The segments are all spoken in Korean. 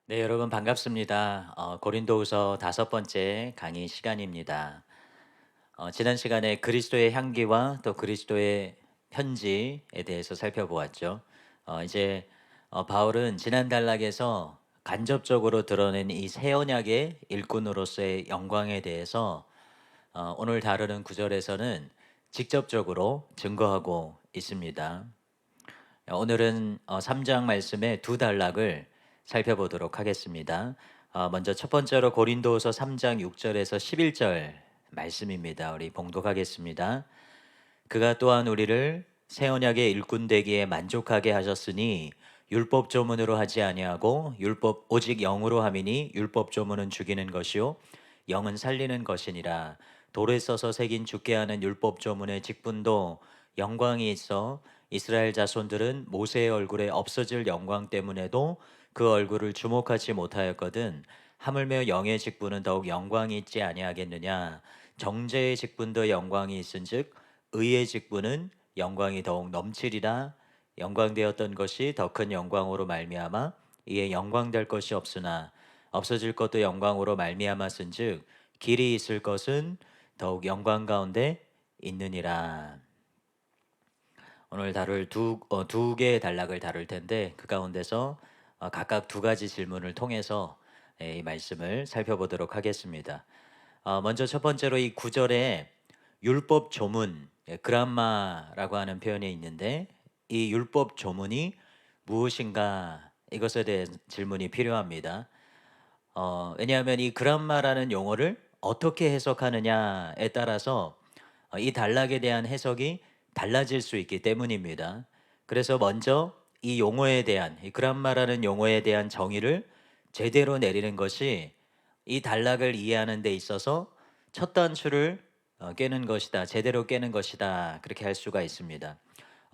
네, 여러분 반갑습니다. 고린도후서 다섯 번째 강의 시간입니다. 지난 시간에 그리스도의 향기와 또 그리스도의 편지에 대해서 살펴보았죠. 이제 바울은 지난 단락에서 간접적으로 드러낸 이 새 언약의 일꾼으로서의 영광에 대해서 오늘 다루는 구절에서는 직접적으로 증거하고 있습니다. 오늘은 3장 말씀의 두 단락을 살펴보도록 하겠습니다. 먼저 첫 번째로 고린도후서 3장 6절에서 11절 말씀입니다. 우리 봉독하겠습니다. 그가 또한 우리를 새 언약의 일꾼 되기에 만족하게 하셨으니 율법 조문으로 하지 아니하고 율법 오직 영으로 함이니 율법 조문은 죽이는 것이요 영은 살리는 것이니라. 돌에 써서 새긴 죽게 하는 율법 조문의 직분도 영광이 있어 이스라엘 자손들은 모세의 얼굴에 없어질 영광 때문에도 그 얼굴을 주목하지 못하였거든. 하물며 영의 직분은 더욱 영광이 있지 아니하겠느냐. 정죄의 직분도 영광이 있은즉 의의 직분은 영광이 더욱 넘치리라. 영광되었던 것이 더 큰 영광으로 말미암아 이에 영광될 것이 없으나 없어질 것도 영광으로 말미암았은즉 길이 있을 것은 더욱 영광 가운데 있느니라. 오늘 다룰 두 개의 단락을 다룰 텐데 그 가운데서 각각 두 가지 질문을 통해서 이 말씀을 살펴보도록 하겠습니다. 먼저 첫 번째로 이 구절에 율법 조문, 그람마라고 하는 표현이 있는데 이 율법 조문이 무엇인가 이것에 대한 질문이 필요합니다. 왜냐하면 이 그람마라는 용어를 어떻게 해석하느냐에 따라서 이 단락에 대한 해석이 달라질 수 있기 때문입니다. 그래서 먼저 이 용어에 대한 이 그람마라는 용어에 대한 정의를 제대로 내리는 것이 이 단락을 이해하는 데 있어서 첫 단추를 깨는 것이다. 제대로 깨는 것이다. 그렇게 할 수가 있습니다.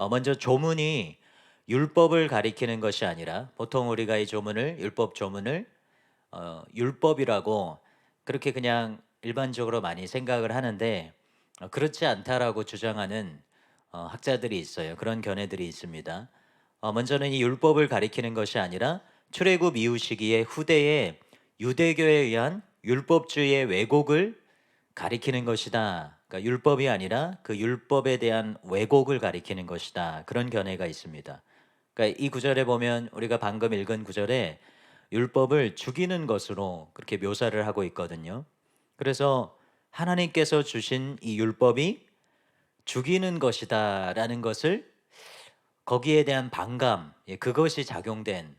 먼저 조문이 율법을 가리키는 것이 아니라 보통 우리가 이 조문을 율법 조문을 율법이라고 그렇게 그냥 일반적으로 많이 생각을 하는데 그렇지 않다라고 주장하는 학자들이 있어요. 그런 견해들이 있습니다. 먼저는 이 율법을 가리키는 것이 아니라 출애굽 이후 시기에 후대에 유대교에 의한 율법주의의 왜곡을 가리키는 것이다. 그러니까 율법이 아니라 그 율법에 대한 왜곡을 가리키는 것이다. 그런 견해가 있습니다. 그러니까 이 구절에 보면 우리가 방금 읽은 구절에 율법을 죽이는 것으로 그렇게 묘사를 하고 있거든요. 그래서 하나님께서 주신 이 율법이 죽이는 것이다라는 것을 거기에 대한 반감, 그것이 작용된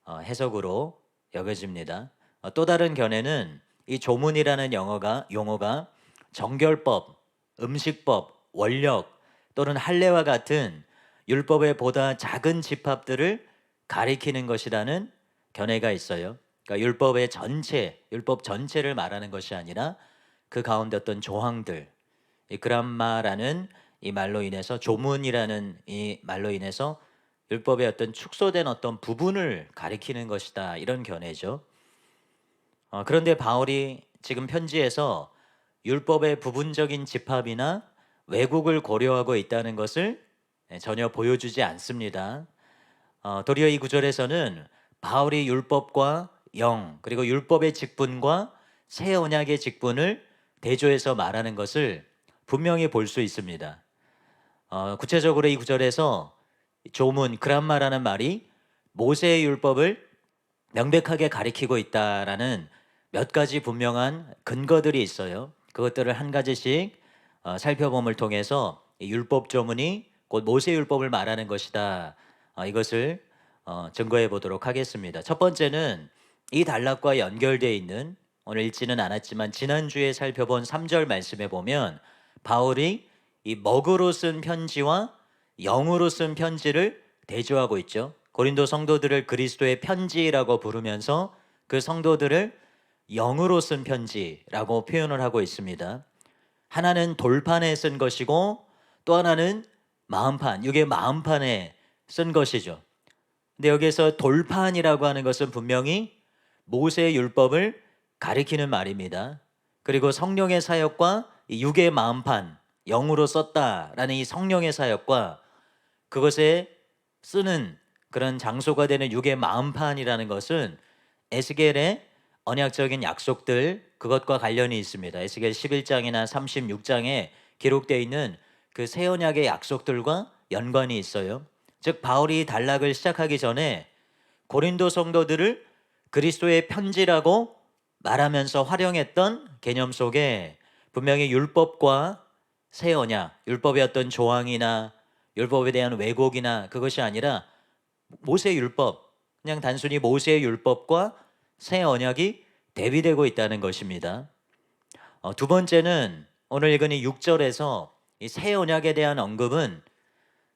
해석으로 여겨집니다. 또 다른 견해는 이 조문이라는 용어가 정결법, 음식법, 원력 또는 할례와 같은 율법의 보다 작은 집합들을 가리키는 것이라는 견해가 있어요. 그러니까 율법 전체를 말하는 것이 아니라 그 가운데 어떤 조항들, 이 그람마라는 이 말로 인해서 조문이라는 이 말로 인해서 율법의 어떤 축소된 어떤 부분을 가리키는 것이다. 이런 견해죠. 그런데 바울이 지금 편지에서 율법의 부분적인 집합이나 왜곡을 고려하고 있다는 것을 전혀 보여주지 않습니다. 도리어 이 구절에서는 바울이 율법과 영 그리고 율법의 직분과 새 언약의 직분을 대조해서 말하는 것을 분명히 볼 수 있습니다. 구체적으로 이 구절에서 조문 그람마라는 말이 모세의 율법을 명백하게 가리키고 있다라는 몇 가지 분명한 근거들이 있어요. 그것들을 한 가지씩 살펴봄을 통해서 이 율법 조문이 곧 모세 율법을 말하는 것이다. 이것을 증거해 보도록 하겠습니다. 첫 번째는 이 단락과 연결되어 있는 오늘 읽지는 않았지만 지난주에 살펴본 3절 말씀에 보면 바울이 이 먹으로 쓴 편지와 영으로 쓴 편지를 대조하고 있죠. 고린도 성도들을 그리스도의 편지라고 부르면서 그 성도들을 영으로 쓴 편지라고 표현을 하고 있습니다. 하나는 돌판에 쓴 것이고 또 하나는 마음판, 이게 마음판에 쓴 것이죠. 근데 여기에서 돌판이라고 하는 것은 분명히 모세의 율법을 가리키는 말입니다. 그리고 성령의 사역과 이 육의 마음판, 영으로 썼다라는 이 성령의 사역과 그것에 쓰는 그런 장소가 되는 육의 마음판이라는 것은 에스겔의 언약적인 약속들 그것과 관련이 있습니다. 에스겔 11장이나 36장에 기록되어 있는 그 새 언약의 약속들과 연관이 있어요. 즉 바울이 단락을 시작하기 전에 고린도 성도들을 그리스도의 편지라고 말하면서 활용했던 개념 속에 분명히 율법과 새 언약, 율법의 어떤 조항이나 율법에 대한 왜곡이나 그것이 아니라 모세 율법, 그냥 단순히 모세의 율법과 새 언약이 대비되고 있다는 것입니다. 두 번째는 오늘 읽은 이 6절에서 이 새 언약에 대한 언급은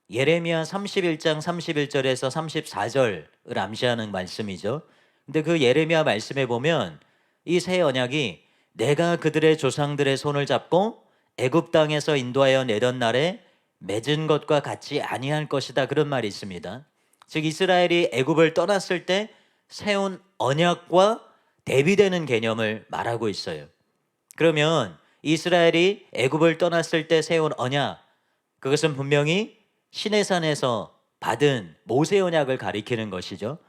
예레미야 31장 31절에서 34절을 암시하는 말씀이죠. 근데 그 예레미야 말씀에 보면 이 새 언약이 내가 그들의 조상들의 손을 잡고 애굽 땅에서 인도하여 내던 날에 맺은 것과 같지 아니할 것이다 그런 말이 있습니다. 즉 이스라엘이 애굽을 떠났을 때 세운 언약과 대비되는 개념을 말하고 있어요. 그러면 이스라엘이 애굽을 떠났을 때 세운 언약, 그것은 분명히 시내산에서 받은 모세 언약을 가리키는 것이죠.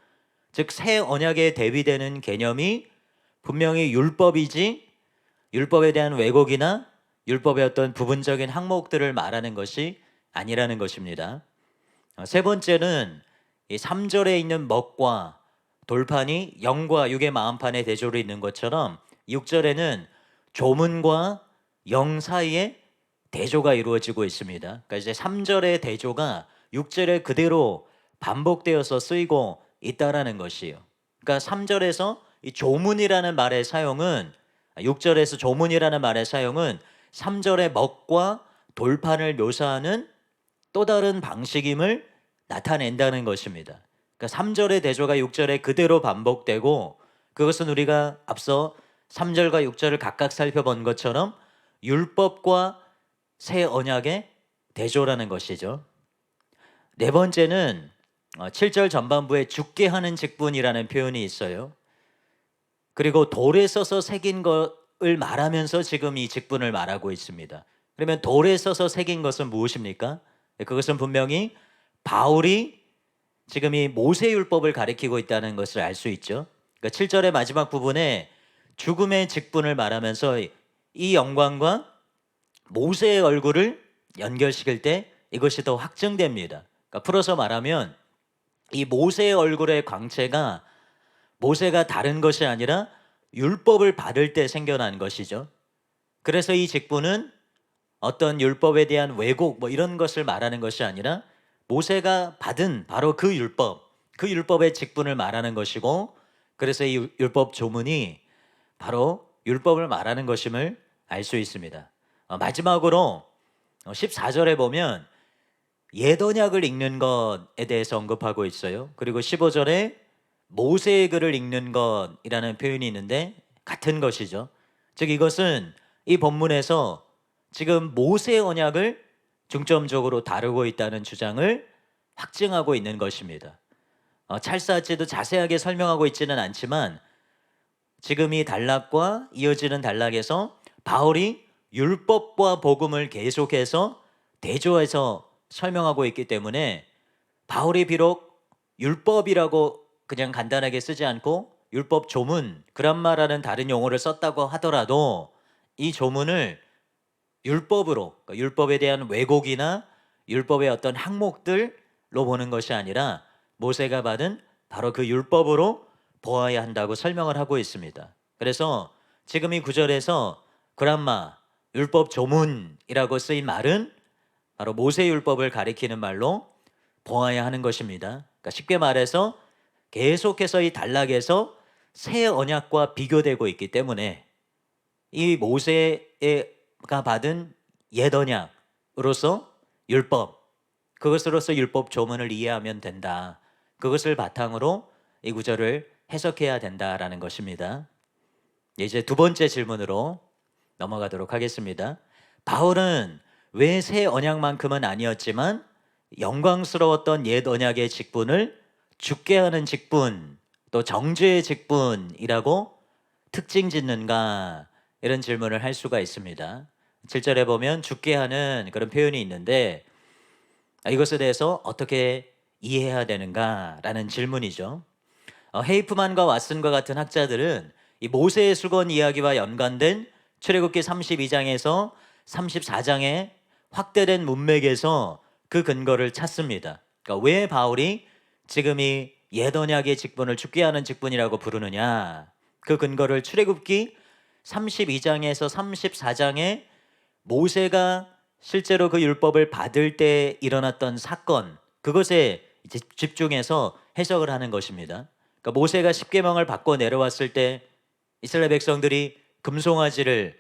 즉 새 언약에 대비되는 개념이 분명히 율법이지 율법에 대한 왜곡이나 율법의 어떤 부분적인 항목들을 말하는 것이 아니라는 것입니다. 세 번째는 이 3절에 있는 먹과 돌판이 영과 육의 마음판의 대조로 있는 것처럼 6절에는 조문과 영 사이에 대조가 이루어지고 있습니다. 그러니까 이제 3절의 대조가 6절에 그대로 반복되어서 쓰이고 있다라는 것이에요. 그러니까 3절에서 이 조문이라는 말의 사용은 6절에서 조문이라는 말의 사용은 3절의 먹과 돌판을 묘사하는 또 다른 방식임을 나타낸다는 것입니다. 그러니까 3절의 대조가 6절에 그대로 반복되고 그것은 우리가 앞서 3절과 6절을 각각 살펴본 것처럼 율법과 새 언약의 대조라는 것이죠. 네 번째는 7절 전반부에 죽게 하는 직분이라는 표현이 있어요. 그리고 돌에 써서 새긴 것을 말하면서 지금 이 직분을 말하고 있습니다. 그러면 돌에 써서 새긴 것은 무엇입니까? 그것은 분명히 바울이 지금 이 모세율법을 가리키고 있다는 것을 알 수 있죠. 그러니까 7절의 마지막 부분에 죽음의 직분을 말하면서 이 영광과 모세의 얼굴을 연결시킬 때 이것이 더 확증됩니다. 그러니까 풀어서 말하면 이 모세의 얼굴의 광채가 모세가 다른 것이 아니라 율법을 받을 때 생겨난 것이죠. 그래서 이 직분은 어떤 율법에 대한 왜곡 뭐 이런 것을 말하는 것이 아니라 모세가 받은 바로 그 율법, 그 율법의 직분을 말하는 것이고 그래서 이 율법 조문이 바로 율법을 말하는 것임을 알 수 있습니다. 마지막으로 14절에 보면 옛 언약을 읽는 것에 대해서 언급하고 있어요. 그리고 15절에 모세의 글을 읽는 것이라는 표현이 있는데 같은 것이죠. 즉 이것은 이 본문에서 지금 모세의 언약을 중점적으로 다루고 있다는 주장을 확증하고 있는 것입니다. 찰스하지도 자세하게 설명하고 있지는 않지만 지금 이 단락과 이어지는 단락에서 바울이 율법과 복음을 계속해서 대조해서 설명하고 있기 때문에 바울이 비록 율법이라고 그냥 간단하게 쓰지 않고 율법 조문, 그람마라는 다른 용어를 썼다고 하더라도 이 조문을 율법으로, 그러니까 율법에 대한 왜곡이나 율법의 어떤 항목들로 보는 것이 아니라 모세가 받은 바로 그 율법으로 보아야 한다고 설명을 하고 있습니다. 그래서 지금 이 구절에서 그람마, 율법 조문이라고 쓰인 말은 바로 모세 율법을 가리키는 말로 보아야 하는 것입니다. 그러니까 쉽게 말해서 계속해서 이 단락에서 새 언약과 비교되고 있기 때문에 이 모세가 받은 옛 언약으로서 율법, 그것으로서 율법 조문을 이해하면 된다. 그것을 바탕으로 이 구절을 해석해야 된다라는 것입니다. 이제 두 번째 질문으로 넘어가도록 하겠습니다. 바울은 왜 새 언약만큼은 아니었지만 영광스러웠던 옛 언약의 직분을 죽게 하는 직분, 또 정죄의 직분이라고 특징 짓는가? 이런 질문을 할 수가 있습니다. 7절에 보면 죽게 하는 그런 표현이 있는데 이것에 대해서 어떻게 이해해야 되는가라는 질문이죠. 헤이프만과 왓슨과 같은 학자들은 이 모세의 수건 이야기와 연관된 출애굽기 32장에서 34장의 확대된 문맥에서 그 근거를 찾습니다. 그러니까 왜 바울이 지금 이 옛 언약의 직분을 죽게 하는 직분이라고 부르느냐? 그 근거를 출애굽기 32장에서 34장에 모세가 실제로 그 율법을 받을 때 일어났던 사건, 그것에 이제 집중해서 해석을 하는 것입니다. 그러니까 모세가 십계명을 받고 내려왔을 때 이스라엘 백성들이 금송아지를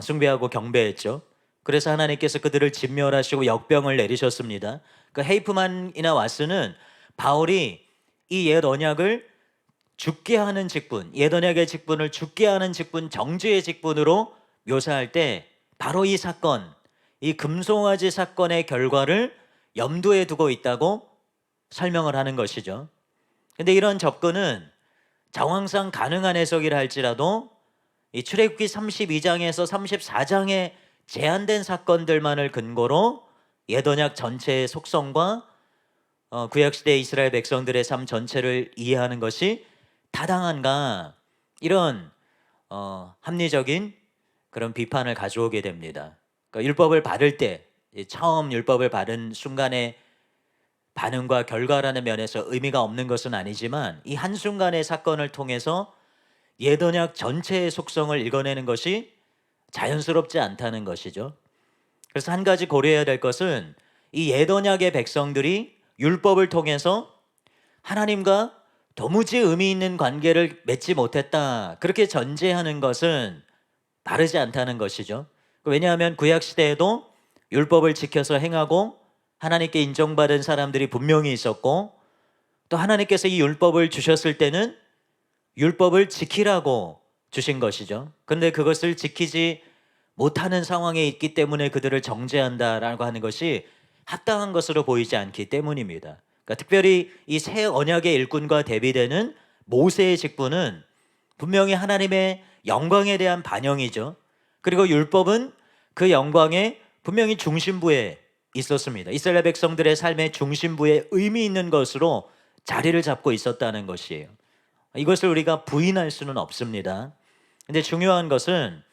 숭배하고 경배했죠. 그래서 하나님께서 그들을 진멸하시고 역병을 내리셨습니다. 그 헤이프만이나 왓슨은 바울이 이 옛 언약을 죽게 하는 직분, 옛 언약의 직분을 죽게 하는 직분, 정죄의 직분으로 묘사할 때 바로 이 사건, 이 금송아지 사건의 결과를 염두에 두고 있다고 설명을 하는 것이죠. 근데 이런 접근은 정황상 가능한 해석이라 할지라도 이 출애굽기 32장에서 34장의 제한된 사건들만을 근거로 옛 언약 전체의 속성과 구약시대 이스라엘 백성들의 삶 전체를 이해하는 것이 타당한가, 이런 합리적인 그런 비판을 가져오게 됩니다. 그러니까 율법을 받을 때 처음 율법을 받은 순간의 반응과 결과라는 면에서 의미가 없는 것은 아니지만 이 한순간의 사건을 통해서 옛 언약 전체의 속성을 읽어내는 것이 자연스럽지 않다는 것이죠. 그래서 한 가지 고려해야 될 것은 이 옛 언약의 백성들이 율법을 통해서 하나님과 도무지 의미 있는 관계를 맺지 못했다, 그렇게 전제하는 것은 바르지 않다는 것이죠. 왜냐하면 구약 시대에도 율법을 지켜서 행하고 하나님께 인정받은 사람들이 분명히 있었고, 또 하나님께서 이 율법을 주셨을 때는 율법을 지키라고 주신 것이죠. 그런데 그것을 지키지 못하는 상황에 있기 때문에 그들을 정죄한다라고 하는 것이 합당한 것으로 보이지 않기 때문입니다. 그러니까 특별히 이 새 언약의 일꾼과 대비되는 모세의 직분은 분명히 하나님의 영광에 대한 반영이죠. 그리고 율법은 그 영광의 분명히 중심부에 있었습니다. 이스라엘 백성들의 삶의 중심부에 의미 있는 것으로 자리를 잡고 있었다는 것이에요. 이것을 우리가 부인할 수는 없습니다. 근데 중요한 것은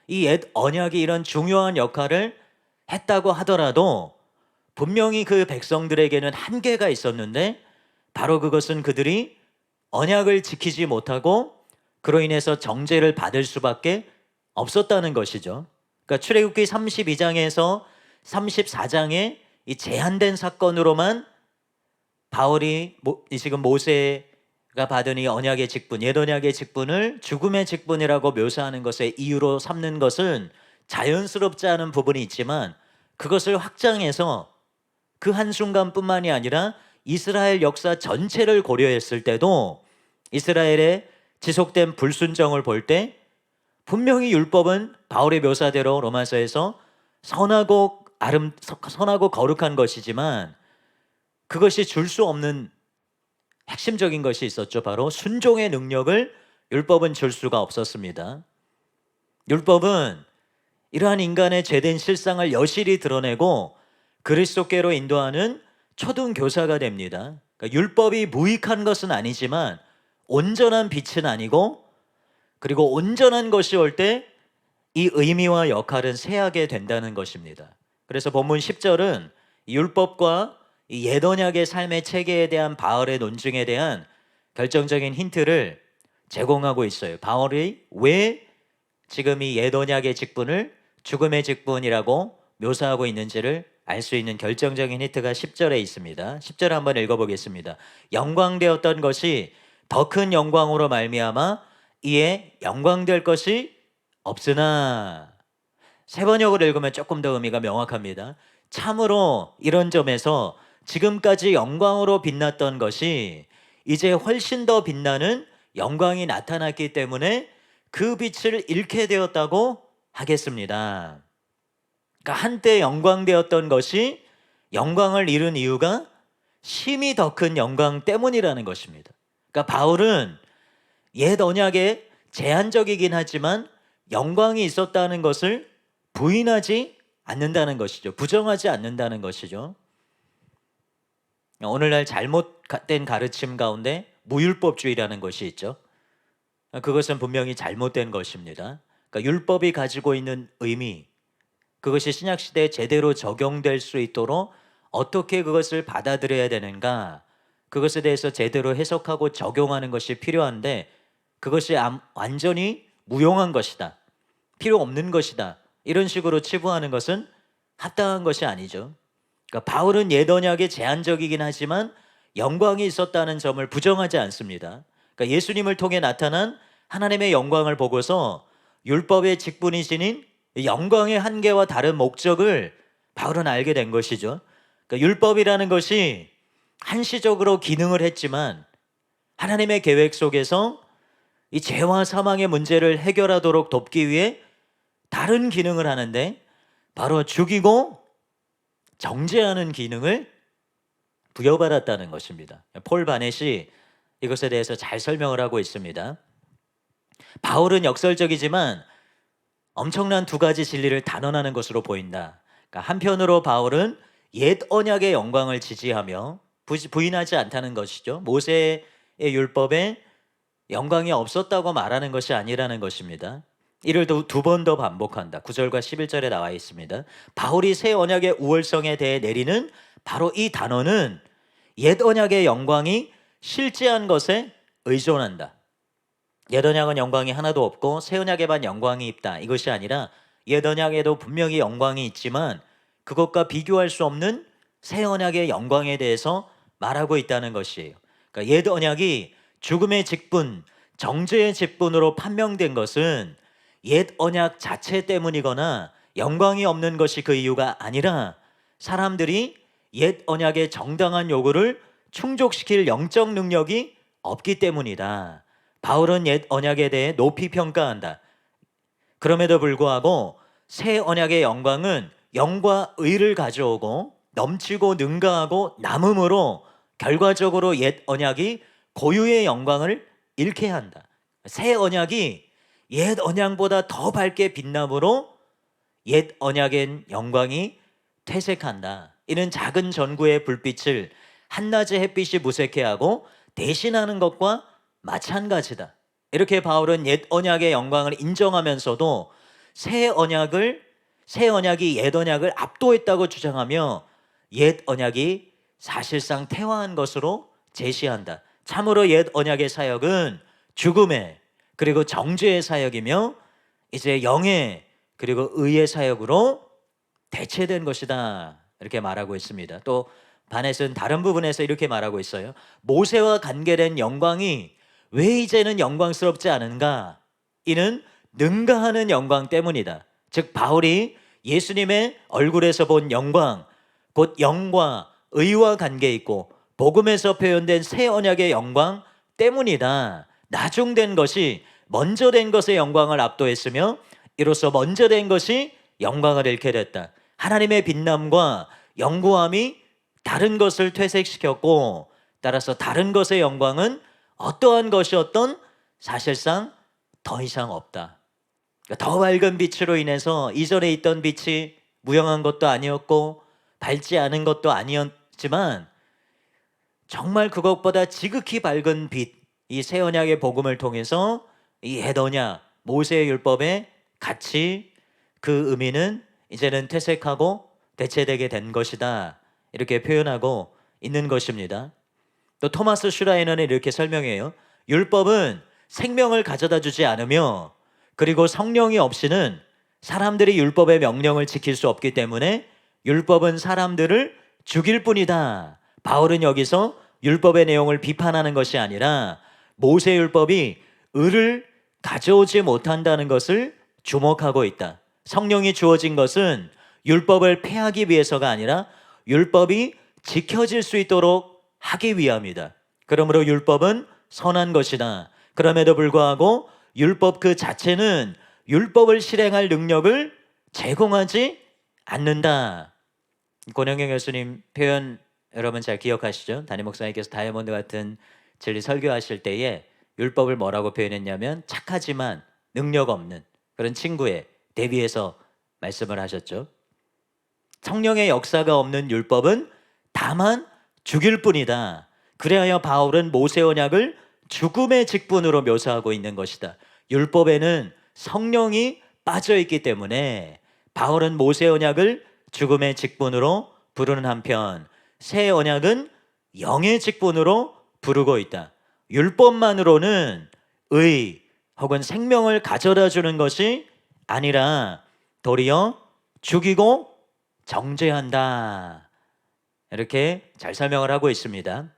이 옛 언약이 이런 중요한 역할을 했다고 하더라도 분명히 그 백성들에게는 한계가 있었는데, 바로 그것은 그들이 언약을 지키지 못하고 그로 인해서 정죄를 받을 수밖에 없었다는 것이죠. 그러니까 출애굽기 32장에서 34장의 이 제한된 사건으로만 바울이 지금 모세가 받은 이 언약의 직분, 옛 언약의 직분을 죽음의 직분이라고 묘사하는 것의 이유로 삼는 것은 자연스럽지 않은 부분이 있지만, 그것을 확장해서 그 한순간뿐만이 아니라 이스라엘 역사 전체를 고려했을 때도 이스라엘의 지속된 불순종을 볼 때 분명히 율법은 바울의 묘사대로 로마서에서 선하고 거룩한 것이지만 그것이 줄 수 없는 핵심적인 것이 있었죠. 바로 순종의 능력을 율법은 줄 수가 없었습니다. 율법은 이러한 인간의 죄된 실상을 여실히 드러내고 그리스도께로 인도하는 초등 교사가 됩니다. 그러니까 율법이 무익한 것은 아니지만 온전한 빛은 아니고, 그리고 온전한 것이 올 때 이 의미와 역할은 쇠하게 된다는 것입니다. 그래서 본문 10절은 율법과 이 옛 언약의 삶의 체계에 대한 바울의 논증에 대한 결정적인 힌트를 제공하고 있어요. 바울이 왜 지금 이 옛 언약의 직분을 죽음의 직분이라고 묘사하고 있는지를 알 수 있는 결정적인 힌트가 10절에 있습니다. 10절 한번 읽어보겠습니다. 영광되었던 것이 더 큰 영광으로 말미암아 이에 영광될 것이 없으나. 세 번역을 읽으면 조금 더 의미가 명확합니다. 참으로 이런 점에서 지금까지 영광으로 빛났던 것이 이제 훨씬 더 빛나는 영광이 나타났기 때문에 그 빛을 잃게 되었다고 하겠습니다. 그러니까 한때 영광되었던 것이 영광을 잃은 이유가 심히 더 큰 영광 때문이라는 것입니다. 그러니까 바울은 옛 언약에 제한적이긴 하지만 영광이 있었다는 것을 부인하지 않는다는 것이죠. 부정하지 않는다는 것이죠. 오늘날 잘못된 가르침 가운데 무율법주의라는 것이 있죠. 그것은 분명히 잘못된 것입니다. 그러니까 율법이 가지고 있는 의미, 그것이 신약 시대에 제대로 적용될 수 있도록 어떻게 그것을 받아들여야 되는가, 그것에 대해서 제대로 해석하고 적용하는 것이 필요한데, 그것이 완전히 무용한 것이다, 필요 없는 것이다, 이런 식으로 치부하는 것은 합당한 것이 아니죠. 그러니까 바울은 옛 언약에 제한적이긴 하지만 영광이 있었다는 점을 부정하지 않습니다. 그러니까 예수님을 통해 나타난 하나님의 영광을 보고서 율법의 직분이신 영광의 한계와 다른 목적을 바울은 알게 된 것이죠. 그러니까 율법이라는 것이 한시적으로 기능을 했지만 하나님의 계획 속에서 이 죄와 사망의 문제를 해결하도록 돕기 위해 다른 기능을 하는데, 바로 죽이고 정죄하는 기능을 부여받았다는 것입니다. 폴 바넷이 이것에 대해서 잘 설명을 하고 있습니다. 바울은 역설적이지만 엄청난 두 가지 진리를 단언하는 것으로 보인다. 그러니까 한편으로 바울은 옛 언약의 영광을 지지하며 부인하지 않다는 것이죠. 모세의 율법에 영광이 없었다고 말하는 것이 아니라는 것입니다. 이를 두 번 더 반복한다. 9절과 11절에 나와 있습니다. 바울이 새 언약의 우월성에 대해 내리는 바로 이 단어는 옛 언약의 영광이 실제한 것에 의존한다. 옛 언약은 영광이 하나도 없고 새 언약에만 영광이 있다, 이것이 아니라 옛 언약에도 분명히 영광이 있지만 그것과 비교할 수 없는 새 언약의 영광에 대해서 말하고 있다는 것이에요. 그러니까 옛 언약이 죽음의 직분, 정죄의 직분으로 판명된 것은 옛 언약 자체 때문이거나 영광이 없는 것이 그 이유가 아니라 사람들이 옛 언약의 정당한 요구를 충족시킬 영적 능력이 없기 때문이다. 바울은 옛 언약에 대해 높이 평가한다. 그럼에도 불구하고 새 언약의 영광은 영과 의를 가져오고 넘치고 능가하고 남음으로 결과적으로 옛 언약이 고유의 영광을 잃게 한다. 새 언약이 옛 언약보다 더 밝게 빛남으로 옛 언약의 영광이 퇴색한다. 이는 작은 전구의 불빛을 한낮의 햇빛이 무색해 하고 대신하는 것과 마찬가지다. 이렇게 바울은 옛 언약의 영광을 인정하면서도 새 언약이 옛 언약을 압도했다고 주장하며 옛 언약이 사실상 퇴화한 것으로 제시한다. 참으로 옛 언약의 사역은 죽음의 그리고 정죄의 사역이며 이제 영의 그리고 의의 사역으로 대체된 것이다, 이렇게 말하고 있습니다. 또 바넷은 다른 부분에서 이렇게 말하고 있어요. 모세와 관계된 영광이 왜 이제는 영광스럽지 않은가? 이는 능가하는 영광 때문이다. 즉 바울이 예수님의 얼굴에서 본 영광, 곧 영과 의와 관계 있고 복음에서 표현된 새 언약의 영광 때문이다. 나중된 것이 먼저 된 것의 영광을 압도했으며 이로써 먼저 된 것이 영광을 잃게 됐다. 하나님의 빛남과 영구함이 다른 것을 퇴색시켰고, 따라서 다른 것의 영광은 어떠한 것이었던 사실상 더 이상 없다. 더 밝은 빛으로 인해서 이전에 있던 빛이 무영한 것도 아니었고 밝지 않은 것도 아니었지만 정말 그것보다 지극히 밝은 빛, 이 새 언약의 복음을 통해서 이 옛 언약 모세의 율법의 가치, 그 의미는 이제는 퇴색하고 대체되게 된 것이다, 이렇게 표현하고 있는 것입니다. 또 토마스 슈라이너는 이렇게 설명해요. 율법은 생명을 가져다 주지 않으며 그리고 성령이 없이는 사람들이 율법의 명령을 지킬 수 없기 때문에 율법은 사람들을 죽일 뿐이다. 바울은 여기서 율법의 내용을 비판하는 것이 아니라 모세 율법이 의를 가져오지 못한다는 것을 주목하고 있다. 성령이 주어진 것은 율법을 폐하기 위해서가 아니라 율법이 지켜질 수 있도록 하기 위함이다. 그러므로 율법은 선한 것이다. 그럼에도 불구하고 율법 그 자체는 율법을 실행할 능력을 제공하지 않는다. 권영경 교수님 표현 여러분 잘 기억하시죠? 담임 목사님께서 다이아몬드 같은 진리 설교하실 때에 율법을 뭐라고 표현했냐면 착하지만 능력 없는 그런 친구에 대비해서 말씀을 하셨죠. 성령의 역사가 없는 율법은 다만 죽일 뿐이다. 그래야 바울은 모세 언약을 죽음의 직분으로 묘사하고 있는 것이다. 율법에는 성령이 빠져 있기 때문에 바울은 모세 언약을 죽음의 직분으로 부르는 한편 새 언약은 영의 직분으로 부르고 있다. 율법만으로는 의 혹은 생명을 가져다 주는 것이 아니라 도리어 죽이고 정죄한다. 이렇게 잘 설명을 하고 있습니다.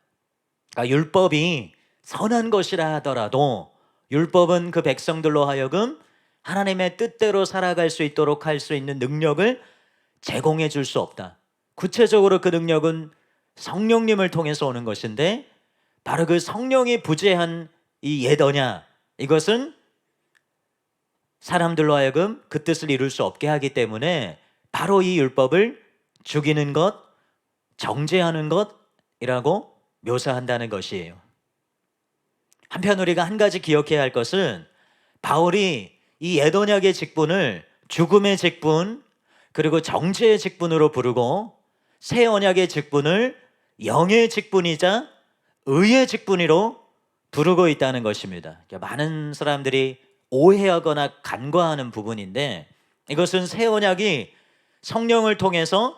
그러니까 율법이 선한 것이라 하더라도 율법은 그 백성들로 하여금 하나님의 뜻대로 살아갈 수 있도록 할 수 있는 능력을 제공해 줄 수 없다. 구체적으로 그 능력은 성령님을 통해서 오는 것인데 바로 그 성령이 부재한 이 옛 언약, 이것은 사람들로 하여금 그 뜻을 이룰 수 없게 하기 때문에 바로 이 율법을 죽이는 것, 정죄하는 것이라고 묘사한다는 것이에요. 한편 우리가 한 가지 기억해야 할 것은 바울이 이 옛 언약의 직분을 죽음의 직분 그리고 정죄의 직분으로 부르고 새 언약의 직분을 영의 직분이자 의의 직분으로 부르고 있다는 것입니다. 많은 사람들이 오해하거나 간과하는 부분인데 이것은 새 언약이 성령을 통해서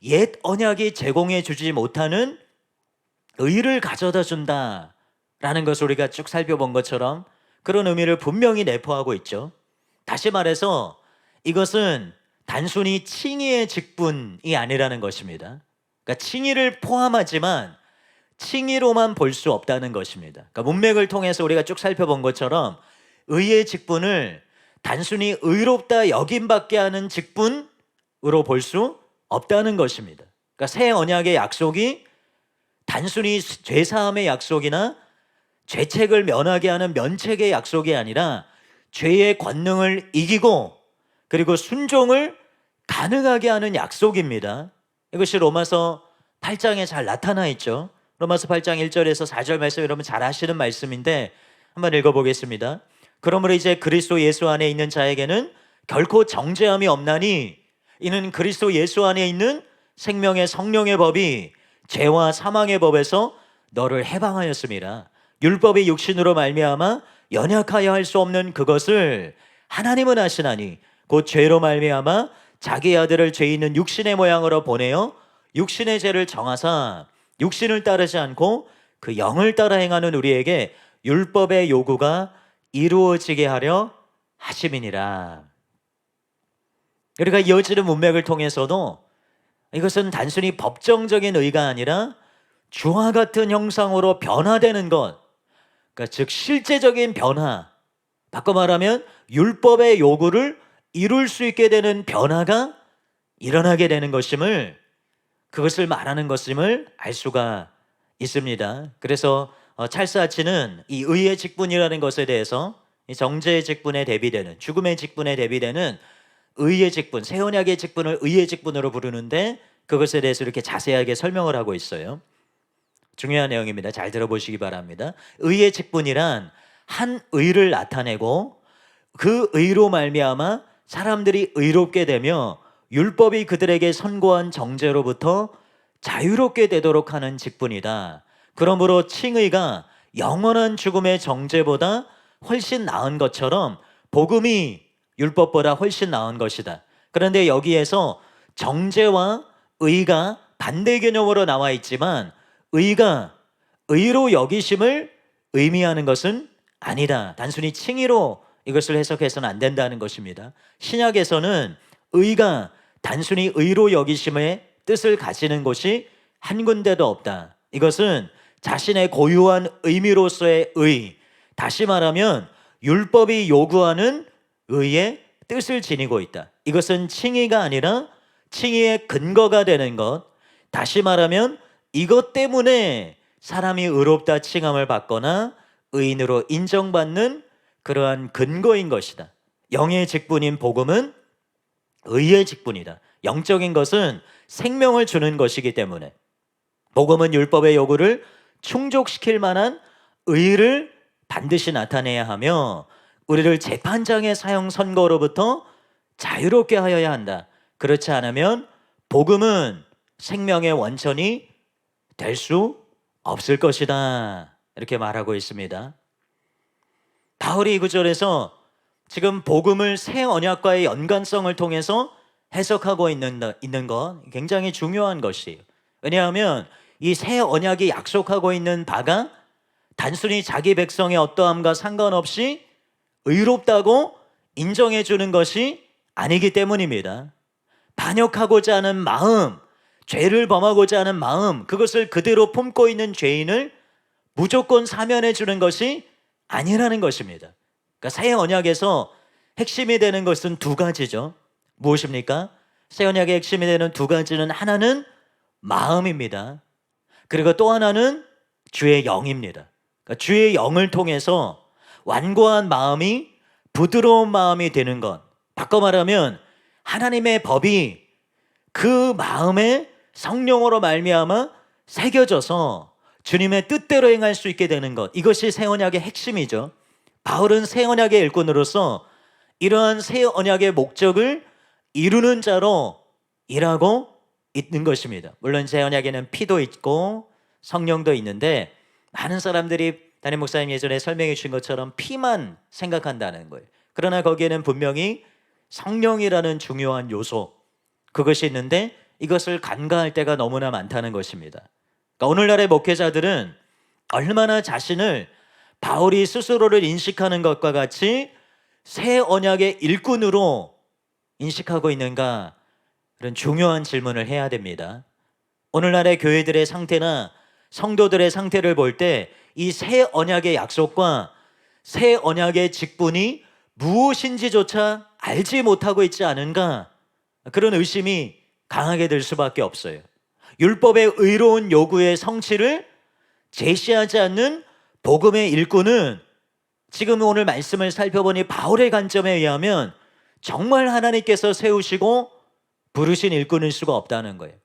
옛 언약이 제공해 주지 못하는 의를 가져다 준다라는 것을 우리가 쭉 살펴본 것처럼 그런 의미를 분명히 내포하고 있죠. 다시 말해서 이것은 단순히 칭의의 직분이 아니라는 것입니다. 그러니까 칭의를 포함하지만 칭의로만 볼 수 없다는 것입니다. 그러니까 문맥을 통해서 우리가 쭉 살펴본 것처럼 의의 직분을 단순히 의롭다 여김받게 하는 직분으로 볼 수 없다는 것입니다. 그러니까 새 언약의 약속이 단순히 죄사함의 약속이나 죄책을 면하게 하는 면책의 약속이 아니라 죄의 권능을 이기고 그리고 순종을 가능하게 하는 약속입니다. 이것이 로마서 8장에 잘 나타나 있죠. 로마서 8장 1절에서 4절 말씀 여러분 잘 아시는 말씀인데 한번 읽어보겠습니다. 그러므로 이제 그리스도 예수 안에 있는 자에게는 결코 정죄함이 없나니 이는 그리스도 예수 안에 있는 생명의 성령의 법이 죄와 사망의 법에서 너를 해방하였음이라. 율법이 육신으로 말미암아 연약하여 할 수 없는 그것을 하나님은 하시나니 곧 죄로 말미암아 자기 아들을 죄 있는 육신의 모양으로 보내어 육신의 죄를 정하사 육신을 따르지 않고 그 영을 따라 행하는 우리에게 율법의 요구가 이루어지게 하려 하심이니라. 우리가 이어지는 문맥을 통해서도 이것은 단순히 법정적인 의가 아니라 주와 같은 형상으로 변화되는 것, 그러니까 즉 실제적인 변화, 바꿔 말하면 율법의 요구를 이룰 수 있게 되는 변화가 일어나게 되는 것임을, 그것을 말하는 것임을 알 수가 있습니다. 그래서 찰스 하치는 이 의의 직분이라는 것에 대해서 이 정죄의 직분에 대비되는, 죽음의 직분에 대비되는 의의 직분, 새 언약의 직분을 의의 직분으로 부르는데 그것에 대해서 이렇게 자세하게 설명을 하고 있어요. 중요한 내용입니다. 잘 들어보시기 바랍니다. 의의 직분이란 한 의를 나타내고 그 의로 말미암아 사람들이 의롭게 되며 율법이 그들에게 선고한 정죄로부터 자유롭게 되도록 하는 직분이다. 그러므로 칭의가 영원한 죽음의 정죄보다 훨씬 나은 것처럼 복음이 율법보다 훨씬 나은 것이다. 그런데 여기에서 정죄와 의가 반대 개념으로 나와 있지만 의가 의로 여기심을 의미하는 것은 아니다. 단순히 칭의로 이것을 해석해서는 안 된다는 것입니다. 신약에서는 의가 단순히 의로 여기심의 뜻을 가지는 곳이 한 군데도 없다. 이것은 자신의 고유한 의미로서의 의, 다시 말하면 율법이 요구하는 의의 뜻을 지니고 있다. 이것은 칭의가 아니라 칭의의 근거가 되는 것, 다시 말하면 이것 때문에 사람이 의롭다 칭함을 받거나 의인으로 인정받는 그러한 근거인 것이다. 영의 직분인 복음은 의의 직분이다. 영적인 것은 생명을 주는 것이기 때문에 복음은 율법의 요구를 충족시킬 만한 의를 반드시 나타내야 하며 우리를 재판장의 사형 선고로부터 자유롭게 하여야 한다. 그렇지 않으면 복음은 생명의 원천이 될 수 없을 것이다. 이렇게 말하고 있습니다. 바울이 이 구절에서 지금 복음을 새 언약과의 연관성을 통해서 해석하고 있는 것 굉장히 중요한 것이에요. 왜냐하면 이 새 언약이 약속하고 있는 바가 단순히 자기 백성의 어떠함과 상관없이 의롭다고 인정해 주는 것이 아니기 때문입니다. 반역하고자 하는 마음, 죄를 범하고자 하는 마음, 그것을 그대로 품고 있는 죄인을 무조건 사면해 주는 것이 아니라는 것입니다. 그러니까 새 언약에서 핵심이 되는 것은 두 가지죠. 무엇입니까? 새 언약의 핵심이 되는 두 가지는 하나는 마음입니다. 그리고 또 하나는 주의 영입니다. 그러니까 주의 영을 통해서 완고한 마음이 부드러운 마음이 되는 것. 바꿔 말하면 하나님의 법이 그 마음에 성령으로 말미암아 새겨져서 주님의 뜻대로 행할 수 있게 되는 것. 이것이 새 언약의 핵심이죠. 바울은 새 언약의 일꾼으로서 이러한 새 언약의 목적을 이루는 자로 일하고 있는 것입니다. 물론 새 언약에는 피도 있고 성령도 있는데 많은 사람들이 담임 목사님 예전에 설명해 주신 것처럼 피만 생각한다는 거예요. 그러나 거기에는 분명히 성령이라는 중요한 요소, 그것이 있는데 이것을 간과할 때가 너무나 많다는 것입니다. 그러니까 오늘날의 목회자들은 얼마나 자신을 바울이 스스로를 인식하는 것과 같이 새 언약의 일꾼으로 인식하고 있는가, 그런 중요한 질문을 해야 됩니다. 오늘날의 교회들의 상태나 성도들의 상태를 볼 때 이 새 언약의 약속과 새 언약의 직분이 무엇인지조차 알지 못하고 있지 않은가, 그런 의심이 강하게 들 수밖에 없어요. 율법의 의로운 요구의 성취를 제시하지 않는 복음의 일꾼은 지금 오늘 말씀을 살펴보니 바울의 관점에 의하면 정말 하나님께서 세우시고 부르신 일꾼일 수가 없다는 거예요.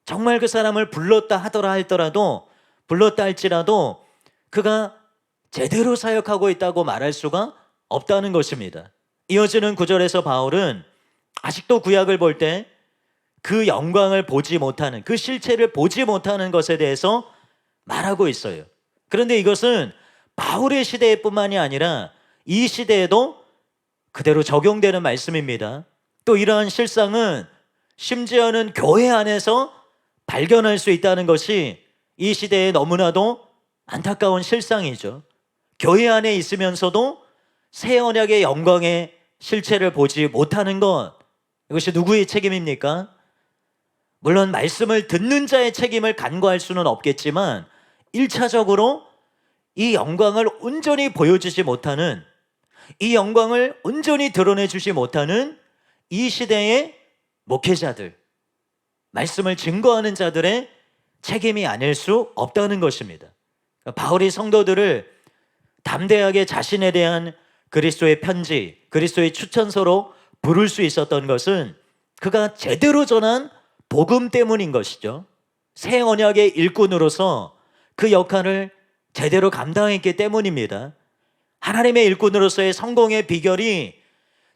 정말 그 사람을 불렀다 할지라도 그가 제대로 사역하고 있다고 말할 수가 없다는 것입니다. 이어지는 구절에서 바울은 아직도 구약을 볼 때 그 영광을 보지 못하는, 그 실체를 보지 못하는 것에 대해서 말하고 있어요. 그런데 이것은 바울의 시대뿐만이 아니라 이 시대에도 그대로 적용되는 말씀입니다. 또 이러한 실상은 심지어는 교회 안에서 발견할 수 있다는 것이 이 시대에 너무나도 안타까운 실상이죠. 교회 안에 있으면서도 새 언약의 영광의 실체를 보지 못하는 것, 이것이 누구의 책임입니까? 물론 말씀을 듣는 자의 책임을 간과할 수는 없겠지만 1차적으로 이 영광을 온전히 보여주지 못하는, 이 영광을 온전히 드러내주지 못하는 이 시대의 목회자들, 말씀을 증거하는 자들의 책임이 아닐 수 없다는 것입니다. 바울이 성도들을 담대하게 자신에 대한 그리스도의 편지, 그리스도의 추천서로 부를 수 있었던 것은 그가 제대로 전한 복음 때문인 것이죠. 새 언약의 일꾼으로서 그 역할을 제대로 감당했기 때문입니다. 하나님의 일꾼으로서의 성공의 비결이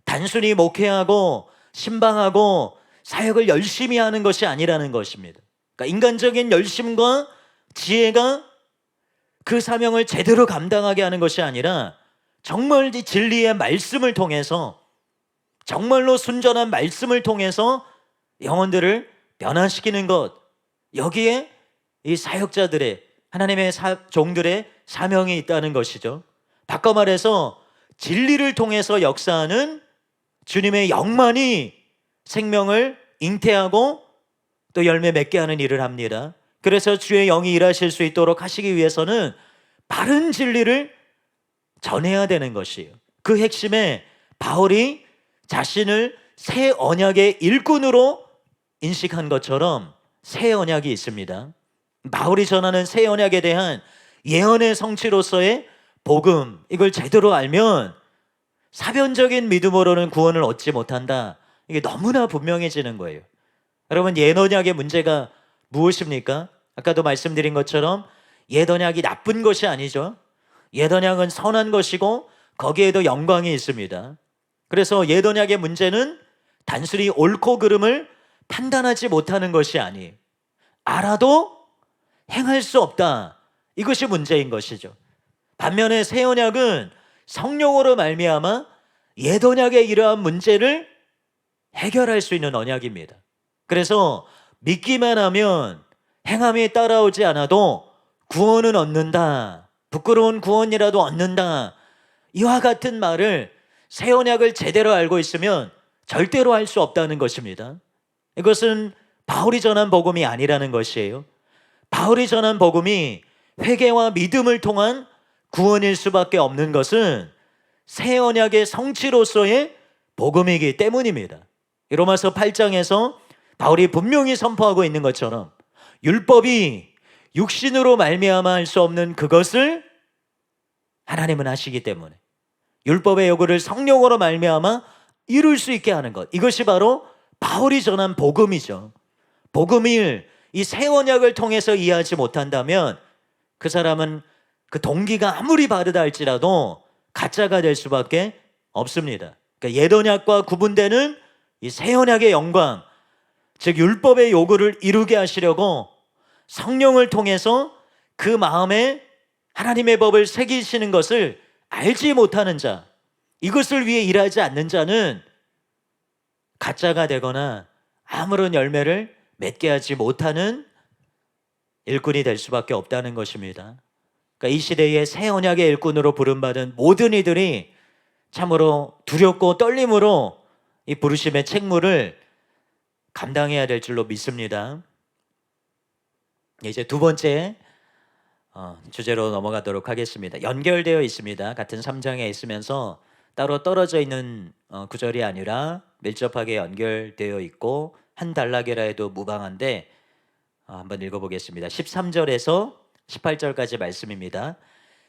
단순히 목회하고 신방하고 사역을 열심히 하는 것이 아니라는 것입니다. 그러니까 인간적인 열심과 지혜가 그 사명을 제대로 감당하게 하는 것이 아니라 정말 이 진리의 말씀을 통해서, 정말로 순전한 말씀을 통해서 영혼들을 변화시키는 것, 여기에 이 사역자들의, 하나님의 종들의 사명이 있다는 것이죠. 바꿔 말해서 진리를 통해서 역사하는 주님의 영만이 생명을 잉태하고 또 열매 맺게 하는 일을 합니다. 그래서 주의 영이 일하실 수 있도록 하시기 위해서는 바른 진리를 전해야 되는 것이에요. 그 핵심에 바울이 자신을 새 언약의 일꾼으로 인식한 것처럼 새 언약이 있습니다. 바울이 전하는 새 언약에 대한 예언의 성취로서의 복음, 이걸 제대로 알면 사변적인 믿음으로는 구원을 얻지 못한다, 이게 너무나 분명해지는 거예요. 여러분, 옛 언약의 문제가 무엇입니까? 아까도 말씀드린 것처럼 옛 언약이 나쁜 것이 아니죠. 옛 언약은 선한 것이고 거기에도 영광이 있습니다. 그래서 옛 언약의 문제는 단순히 옳고 그름을 판단하지 못하는 것이 아니에요. 알아도 행할 수 없다. 이것이 문제인 것이죠. 반면에 새 언약은 성령으로 말미암아 옛 언약의 이러한 문제를 해결할 수 있는 언약입니다. 그래서 믿기만 하면 행함이 따라오지 않아도 구원은 얻는다. 부끄러운 구원이라도 얻는다. 이와 같은 말을 새 언약을 제대로 알고 있으면 절대로 할 수 없다는 것입니다. 이것은 바울이 전한 복음이 아니라는 것이에요. 바울이 전한 복음이 회개와 믿음을 통한 구원일 수밖에 없는 것은 새 언약의 성취로서의 복음이기 때문입니다. 로마서 8장에서 바울이 분명히 선포하고 있는 것처럼 율법이 육신으로 말미암아 할 수 없는 그것을 하나님은 하시기 때문에 율법의 요구를 성령으로 말미암아 이룰 수 있게 하는 것, 이것이 바로 바울이 전한 복음이죠. 복음을 이 새 언약을 통해서 이해하지 못한다면 그 사람은 그 동기가 아무리 바르다 할지라도 가짜가 될 수밖에 없습니다. 그러니까 옛 언약과 구분되는 이 새 언약의 영광, 즉 율법의 요구를 이루게 하시려고 성령을 통해서 그 마음에 하나님의 법을 새기시는 것을 알지 못하는 자, 이것을 위해 일하지 않는 자는 가짜가 되거나 아무런 열매를 맺게 하지 못하는 일꾼이 될 수밖에 없다는 것입니다. 그러니까 이 시대의 새 언약의 일꾼으로 부름받은 모든 이들이 참으로 두렵고 떨림으로 이 부르심의 책무를 감당해야 될 줄로 믿습니다. 이제 두 번째 주제로 넘어가도록 하겠습니다. 연결되어 있습니다. 같은 3장에 있으면서 따로 떨어져 있는 구절이 아니라 밀접하게 연결되어 있고 한 단락이라 해도 무방한데 한번 읽어보겠습니다. 13절에서 18절까지 말씀입니다.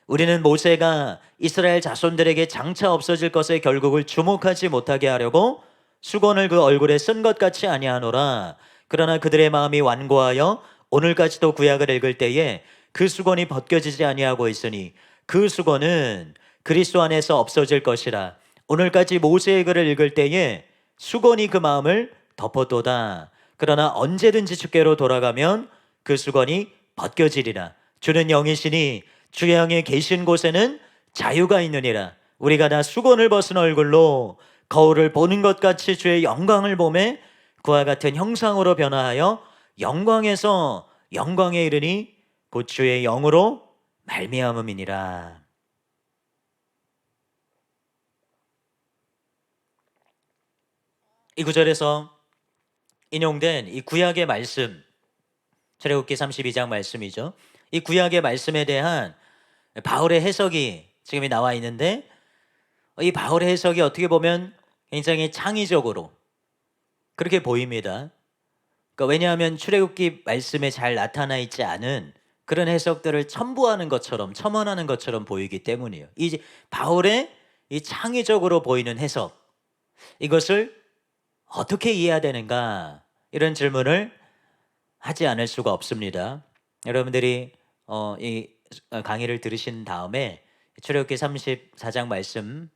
우리는 모세가 이스라엘 자손들에게 장차 없어질 것의 결국을 주목하지 못하게 하려고 수건을 그 얼굴에 쓴 것 같이 아니하노라. 그러나 그들의 마음이 완고하여 오늘까지도 구약을 읽을 때에 그 수건이 벗겨지지 아니하고 있으니 그 수건은 그리스도 안에서 없어질 것이라. 오늘까지 모세의 글을 읽을 때에 수건이 그 마음을 덮었도다. 그러나 언제든지 주께로 돌아가면 그 수건이 벗겨지리라. 주는 영이시니 주의 영에 계신 곳에는 자유가 있느니라. 우리가 다 수건을 벗은 얼굴로 거울을 보는 것 같이 주의 영광을 보매 그와 같은 형상으로 변화하여 영광에서 영광에 이르니 곧 주의 영으로 말미암음이니라. 이 구절에서 인용된 이 구약의 말씀, 출애굽기 32장 말씀이죠. 이 구약의 말씀에 대한 바울의 해석이 지금 나와 있는데, 이 바울의 해석이 어떻게 보면 굉장히 창의적으로 그렇게 보입니다. 그러니까 왜냐하면 출애굽기 말씀에 잘 나타나 있지 않은 그런 해석들을 첨부하는 것처럼, 첨언하는 것처럼 보이기 때문이에요. 이 바울의 이 창의적으로 보이는 해석, 이것을 어떻게 이해해야 되는가, 이런 질문을 하지 않을 수가 없습니다. 여러분들이 이 강의를 들으신 다음에 출애굽기 34장 말씀,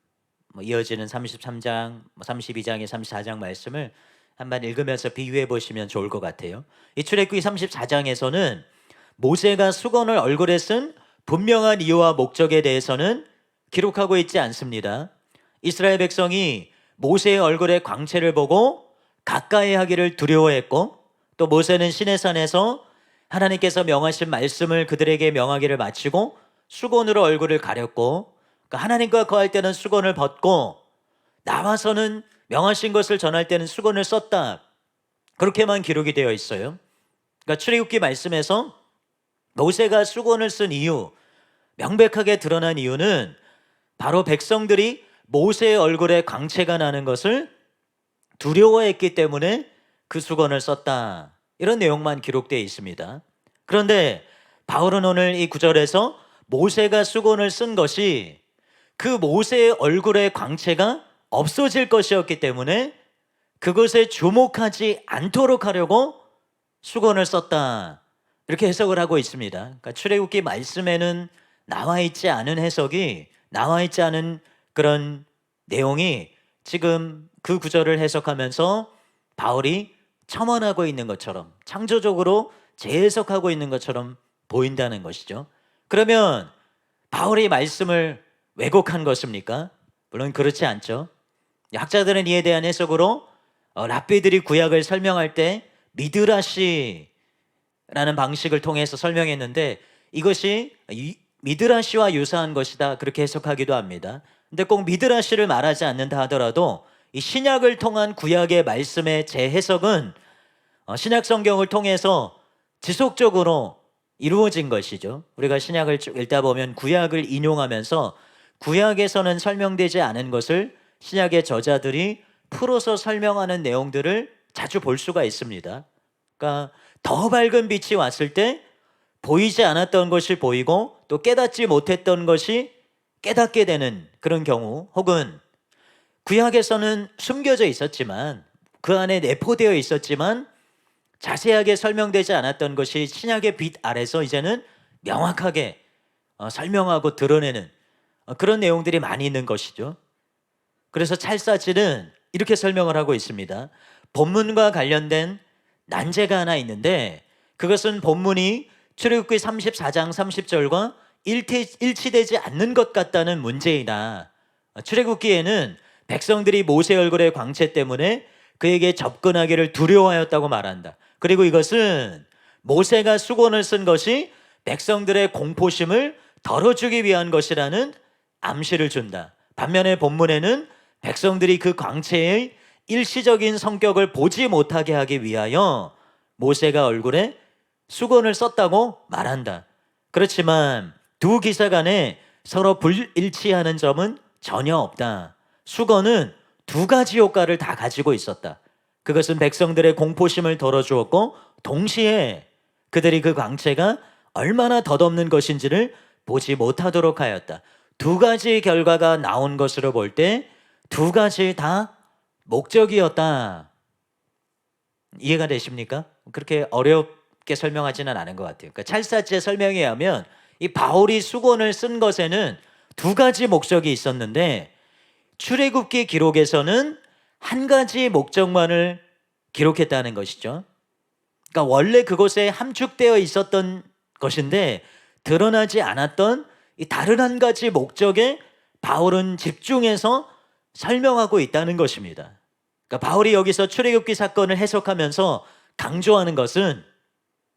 이어지는 33장, 32장의 34장 말씀을 한번 읽으면서 비유해 보시면 좋을 것 같아요. 이 출애굽기 34장에서는 모세가 수건을 얼굴에 쓴 분명한 이유와 목적에 대해서는 기록하고 있지 않습니다. 이스라엘 백성이 모세의 얼굴의 광채를 보고 가까이 하기를 두려워했고, 또 모세는 시내산에서 하나님께서 명하신 말씀을 그들에게 명하기를 마치고 수건으로 얼굴을 가렸고, 그러니까 하나님과 거할 때는 수건을 벗고 나와서는 명하신 것을 전할 때는 수건을 썼다, 그렇게만 기록이 되어 있어요. 그러니까 출애굽기 말씀에서 모세가 수건을 쓴 이유, 명백하게 드러난 이유는 바로 백성들이 모세의 얼굴에 광채가 나는 것을 두려워했기 때문에 그 수건을 썼다, 이런 내용만 기록되어 있습니다. 그런데 바울은 오늘 이 구절에서 모세가 수건을 쓴 것이 그 모세의 얼굴의 광채가 없어질 것이었기 때문에 그것에 주목하지 않도록 하려고 수건을 썼다, 이렇게 해석을 하고 있습니다. 그러니까 출애굽기 말씀에는 나와 있지 않은 해석이, 나와 있지 않은 그런 내용이 지금 그 구절을 해석하면서 바울이 첨언하고 있는 것처럼, 창조적으로 재해석하고 있는 것처럼 보인다는 것이죠. 그러면 바울이 말씀을 왜곡한 것입니까? 물론 그렇지 않죠. 학자들은 이에 대한 해석으로 랍비들이 구약을 설명할 때 미드라시라는 방식을 통해서 설명했는데 이것이 미드라시와 유사한 것이다 그렇게 해석하기도 합니다. 근데 꼭 미드라시를 말하지 않는다 하더라도 이 신약을 통한 구약의 말씀의 재해석은 신약 성경을 통해서 지속적으로 이루어진 것이죠. 우리가 신약을 쭉 읽다 보면 구약을 인용하면서 구약에서는 설명되지 않은 것을 신약의 저자들이 풀어서 설명하는 내용들을 자주 볼 수가 있습니다. 그러니까 더 밝은 빛이 왔을 때 보이지 않았던 것이 보이고 또 깨닫지 못했던 것이 깨닫게 되는 그런 경우, 혹은 구약에서는 숨겨져 있었지만 그 안에 내포되어 있었지만 자세하게 설명되지 않았던 것이 신약의 빛 아래서 이제는 명확하게 설명하고 드러내는 그런 내용들이 많이 있는 것이죠. 그래서 찰사지는 이렇게 설명을 하고 있습니다. 본문과 관련된 난제가 하나 있는데 그것은 본문이 출애굽기 34장 30절과 일치되지 않는 것 같다는 문제이다. 출애굽기에는 백성들이 모세 얼굴의 광채 때문에 그에게 접근하기를 두려워하였다고 말한다. 그리고 이것은 모세가 수건을 쓴 것이 백성들의 공포심을 덜어주기 위한 것이라는 암시를 준다. 반면에 본문에는 백성들이 그 광채의 일시적인 성격을 보지 못하게 하기 위하여 모세가 얼굴에 수건을 썼다고 말한다. 그렇지만 두 기사 간에 서로 불일치하는 점은 전혀 없다. 수건은 두 가지 효과를 다 가지고 있었다. 그것은 백성들의 공포심을 덜어주었고 동시에 그들이 그 광채가 얼마나 덧없는 것인지를 보지 못하도록 하였다. 두 가지 결과가 나온 것으로 볼 때 두 가지 다 목적이었다. 이해가 되십니까? 그렇게 어렵게 설명하지는 않은 것 같아요. 그러니까 찰사지의 설명에 의하면 이 바울이 수건을 쓴 것에는 두 가지 목적이 있었는데 출애굽기 기록에서는 한 가지 목적만을 기록했다는 것이죠. 그러니까 원래 그곳에 함축되어 있었던 것인데 드러나지 않았던 이 다른 한 가지 목적에 바울은 집중해서 설명하고 있다는 것입니다. 그러니까 바울이 여기서 출애굽기 사건을 해석하면서 강조하는 것은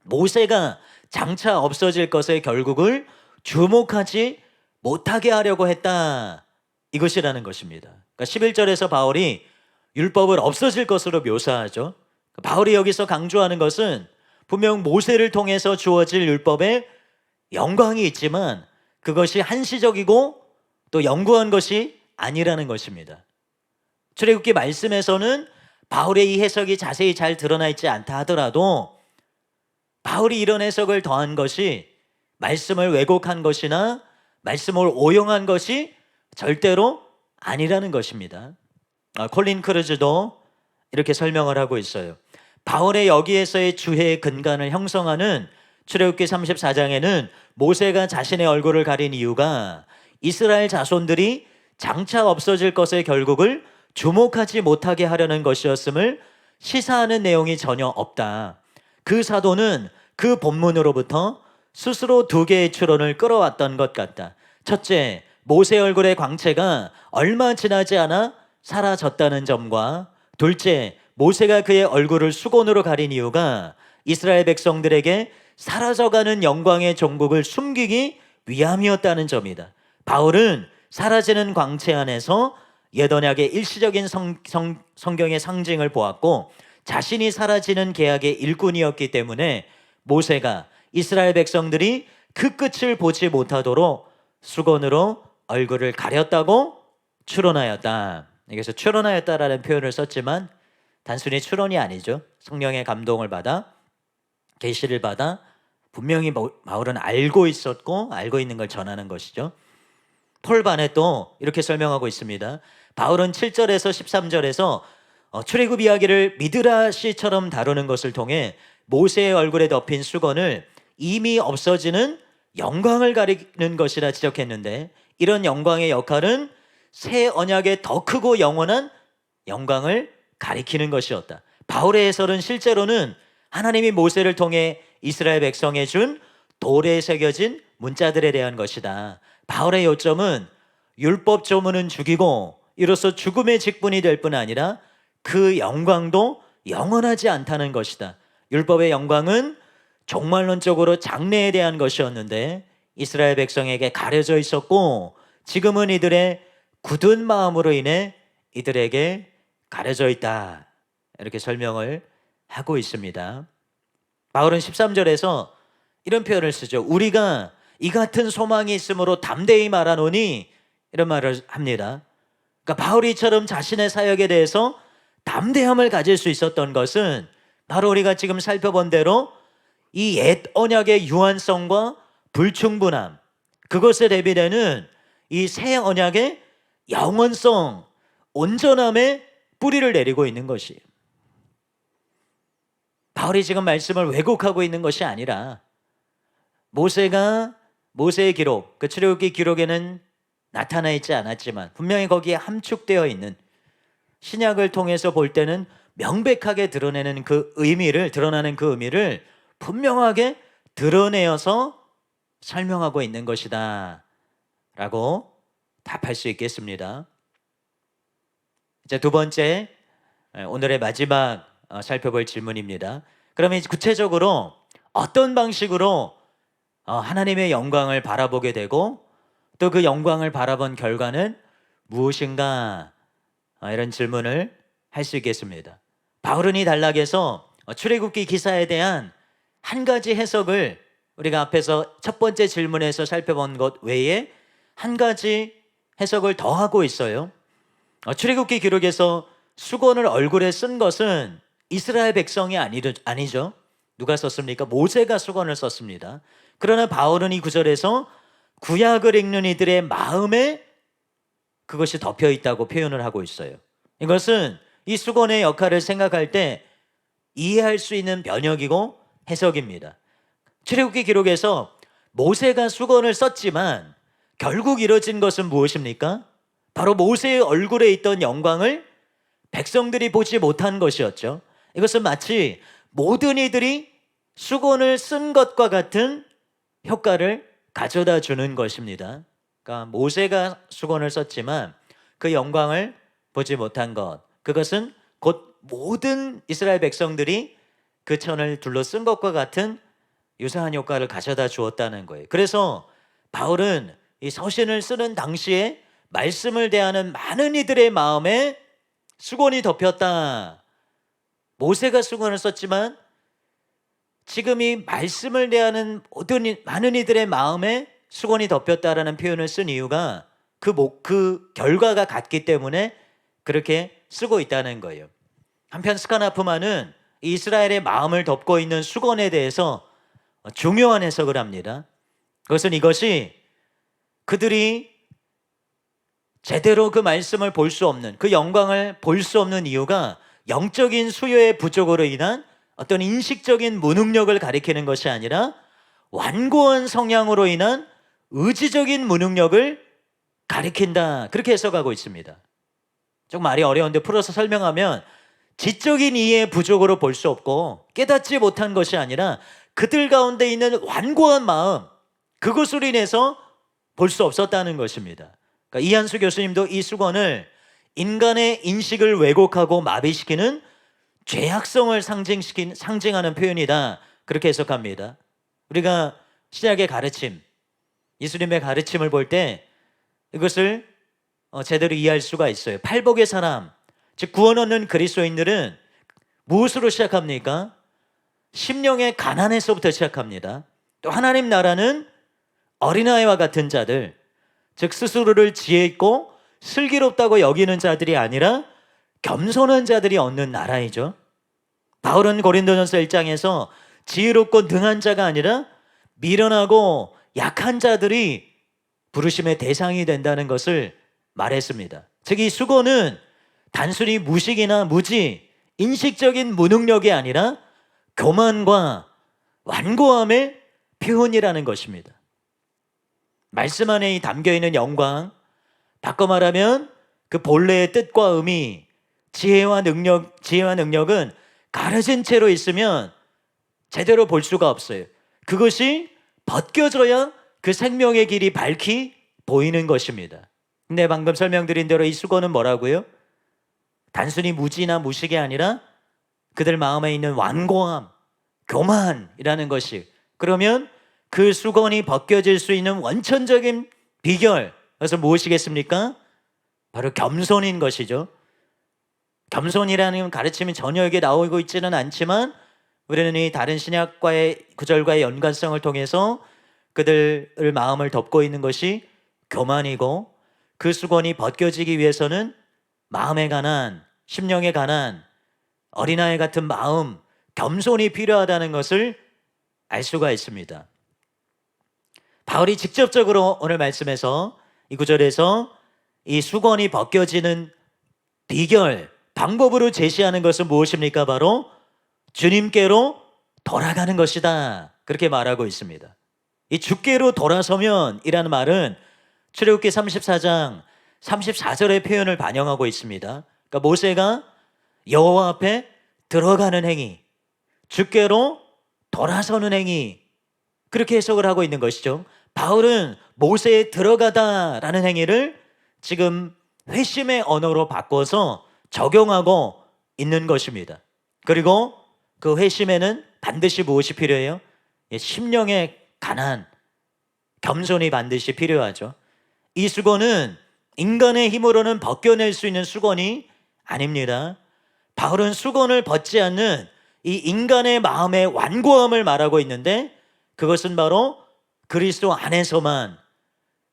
모세가 장차 없어질 것의 결국을 주목하지 못하게 하려고 했다, 이것이라는 것입니다. 그러니까 11절에서 바울이 율법을 없어질 것으로 묘사하죠. 바울이 여기서 강조하는 것은 분명 모세를 통해서 주어질 율법에 영광이 있지만 그것이 한시적이고 또 영구한 것이 아니라는 것입니다. 출애굽기 말씀에서는 바울의 이 해석이 자세히 잘 드러나 있지 않다 하더라도 바울이 이런 해석을 더한 것이 말씀을 왜곡한 것이나 말씀을 오용한 것이 절대로 아니라는 것입니다. 콜린 크루즈도 이렇게 설명을 하고 있어요. 바울의 여기에서의 주해의 근간을 형성하는 출애굽기 34장에는 모세가 자신의 얼굴을 가린 이유가 이스라엘 자손들이 장차 없어질 것의 결국을 주목하지 못하게 하려는 것이었음을 시사하는 내용이 전혀 없다. 그 사도는 그 본문으로부터 스스로 두 개의 추론을 끌어왔던 것 같다. 첫째, 모세 얼굴의 광채가 얼마 지나지 않아 사라졌다는 점과 둘째, 모세가 그의 얼굴을 수건으로 가린 이유가 이스라엘 백성들에게 사라져가는 영광의 종국을 숨기기 위함이었다는 점이다. 바울은 사라지는 광채 안에서 옛 언약의 일시적인 성경의 상징을 보았고 자신이 사라지는 계약의 일꾼이었기 때문에 모세가 이스라엘 백성들이 그 끝을 보지 못하도록 수건으로 얼굴을 가렸다고 추론하였다. 여기서 추론하였다라는 표현을 썼지만 단순히 추론이 아니죠. 성령의 감동을 받아 계시를 받아 분명히 바울은 알고 있었고 알고 있는 걸 전하는 것이죠. 폴 바넷도 이렇게 설명하고 있습니다. 바울은 7절에서 13절에서 출애굽 이야기를 미드라시처럼 다루는 것을 통해 모세의 얼굴에 덮인 수건을 이미 없어지는 영광을 가리는 것이라 지적했는데 이런 영광의 역할은 새 언약의 더 크고 영원한 영광을 가리키는 것이었다. 바울의 해설은 실제로는 하나님이 모세를 통해 이스라엘 백성에 준 돌에 새겨진 문자들에 대한 것이다. 바울의 요점은 율법 조문은 죽이고 이로써 죽음의 직분이 될 뿐 아니라 그 영광도 영원하지 않다는 것이다. 율법의 영광은 종말론적으로 장래에 대한 것이었는데 이스라엘 백성에게 가려져 있었고 지금은 이들의 굳은 마음으로 인해 이들에게 가려져 있다. 이렇게 설명을 하고 있습니다. 바울은 13절에서 이런 표현을 쓰죠. 우리가 이 같은 소망이 있으므로 담대히 말하노니 이런 말을 합니다. 그러니까 바울이 이처럼 자신의 사역에 대해서 담대함을 가질 수 있었던 것은 바로 우리가 지금 살펴본 대로 이 옛 언약의 유한성과 불충분함, 그것에 대비되는 이 새 언약의 영원성, 온전함에 뿌리를 내리고 있는 것이에요. 바울이 지금 말씀을 왜곡하고 있는 것이 아니라 모세의 기록, 그 출애굽기 기록에는 나타나 있지 않았지만 분명히 거기에 함축되어 있는 신약을 통해서 볼 때는 명백하게 드러나는 그 의미를 분명하게 드러내어서 설명하고 있는 것이다 라고 답할 수 있겠습니다. 이제 두 번째, 오늘의 마지막 살펴볼 질문입니다. 그러면 구체적으로 어떤 방식으로 하나님의 영광을 바라보게 되고 또 그 영광을 바라본 결과는 무엇인가? 이런 질문을 할 수 있겠습니다. 바울은 이 단락에서 출애굽기 기사에 대한 한 가지 해석을 우리가 앞에서 첫 번째 질문에서 살펴본 것 외에 한 가지 해석을 더 하고 있어요. 출애굽기 기록에서 수건을 얼굴에 쓴 것은 이스라엘 백성이 아니죠. 누가 썼습니까? 모세가 수건을 썼습니다. 그러나 바울은 이 구절에서 구약을 읽는 이들의 마음에 그것이 덮여 있다고 표현을 하고 있어요. 이것은 이 수건의 역할을 생각할 때 이해할 수 있는 변혁이고 해석입니다. 출애굽기 기록에서 모세가 수건을 썼지만 결국 이뤄진 것은 무엇입니까? 바로 모세의 얼굴에 있던 영광을 백성들이 보지 못한 것이었죠. 이것은 마치 모든 이들이 수건을 쓴 것과 같은 효과를 가져다 주는 것입니다. 그러니까 모세가 수건을 썼지만 그 영광을 보지 못한 것, 그것은 곧 모든 이스라엘 백성들이 그 천을 둘러쓴 것과 같은 유사한 효과를 가져다 주었다는 거예요. 그래서 바울은 이 서신을 쓰는 당시에 말씀을 대하는 많은 이들의 마음에 수건이 덮였다. 모세가 수건을 썼지만 지금 이 말씀을 대하는 많은 이들의 마음에 수건이 덮였다라는 표현을 쓴 이유가 그 결과가 같기 때문에 그렇게 쓰고 있다는 거예요. 한편 스카나프만은 이스라엘의 마음을 덮고 있는 수건에 대해서 중요한 해석을 합니다. 그것은 이것이 그들이 제대로 그 말씀을 볼 수 없는, 그 영광을 볼 수 없는 이유가 영적인 수요의 부족으로 인한 어떤 인식적인 무능력을 가리키는 것이 아니라 완고한 성향으로 인한 의지적인 무능력을 가리킨다, 그렇게 해석하고 있습니다. 좀 말이 어려운데 풀어서 설명하면 지적인 이해의 부족으로 볼 수 없고 깨닫지 못한 것이 아니라 그들 가운데 있는 완고한 마음, 그것으로 인해서 볼 수 없었다는 것입니다. 그러니까 이한수 교수님도 이 수건을 인간의 인식을 왜곡하고 마비시키는 죄악성을 상징하는 표현이다, 그렇게 해석합니다. 우리가 신약의 가르침, 예수님의 가르침을 볼 때 이것을 제대로 이해할 수가 있어요. 팔복의 사람, 즉 구원 얻는 그리스도인들은 무엇으로 시작합니까? 심령의 가난에서부터 시작합니다. 또 하나님 나라는 어린아이와 같은 자들, 즉 스스로를 지혜 있고 슬기롭다고 여기는 자들이 아니라 겸손한 자들이 얻는 나라이죠. 바울은 고린도전서 1장에서 지혜롭고 능한 자가 아니라 미련하고 약한 자들이 부르심의 대상이 된다는 것을 말했습니다. 즉 이 수고는 단순히 무식이나 무지, 인식적인 무능력이 아니라 교만과 완고함의 표현이라는 것입니다. 말씀 안에 담겨있는 영광, 바꿔 말하면 그 본래의 뜻과 의미, 지혜와 능력은 가려진 채로 있으면 제대로 볼 수가 없어요. 그것이 벗겨져야 그 생명의 길이 밝히 보이는 것입니다. 근데 방금 설명드린 대로 이 수건은 뭐라고요? 단순히 무지나 무식이 아니라 그들 마음에 있는 완고함, 교만이라는 것이, 그러면 그 수건이 벗겨질 수 있는 원천적인 비결, 그래서 무엇이겠습니까? 바로 겸손인 것이죠. 겸손이라는 가르침이 전혀 여기에 나오고 있지는 않지만 우리는 이 다른 신약과의 구절과의 연관성을 통해서 그들의 마음을 덮고 있는 것이 교만이고, 그 수건이 벗겨지기 위해서는 마음에 관한, 심령에 관한 어린아이 같은 마음, 겸손이 필요하다는 것을 알 수가 있습니다. 바울이 직접적으로 오늘 말씀에서 이 구절에서 이 수건이 벗겨지는 비결, 방법으로 제시하는 것은 무엇입니까? 바로 주님께로 돌아가는 것이다, 그렇게 말하고 있습니다. 이 주께로 돌아서면 이라는 말은 출애굽기 34장 34절의 표현을 반영하고 있습니다. 그러니까 모세가 여호와 앞에 들어가는 행위, 주께로 돌아서는 행위, 그렇게 해석을 하고 있는 것이죠. 바울은 모세에 들어가다라는 행위를 지금 회심의 언어로 바꿔서 적용하고 있는 것입니다. 그리고 그 회심에는 반드시 무엇이 필요해요? 심령의 가난, 겸손이 반드시 필요하죠. 이 수건은 인간의 힘으로는 벗겨낼 수 있는 수건이 아닙니다. 바울은 수건을 벗지 않는 이 인간의 마음의 완고함을 말하고 있는데, 그것은 바로 그리스도 안에서만,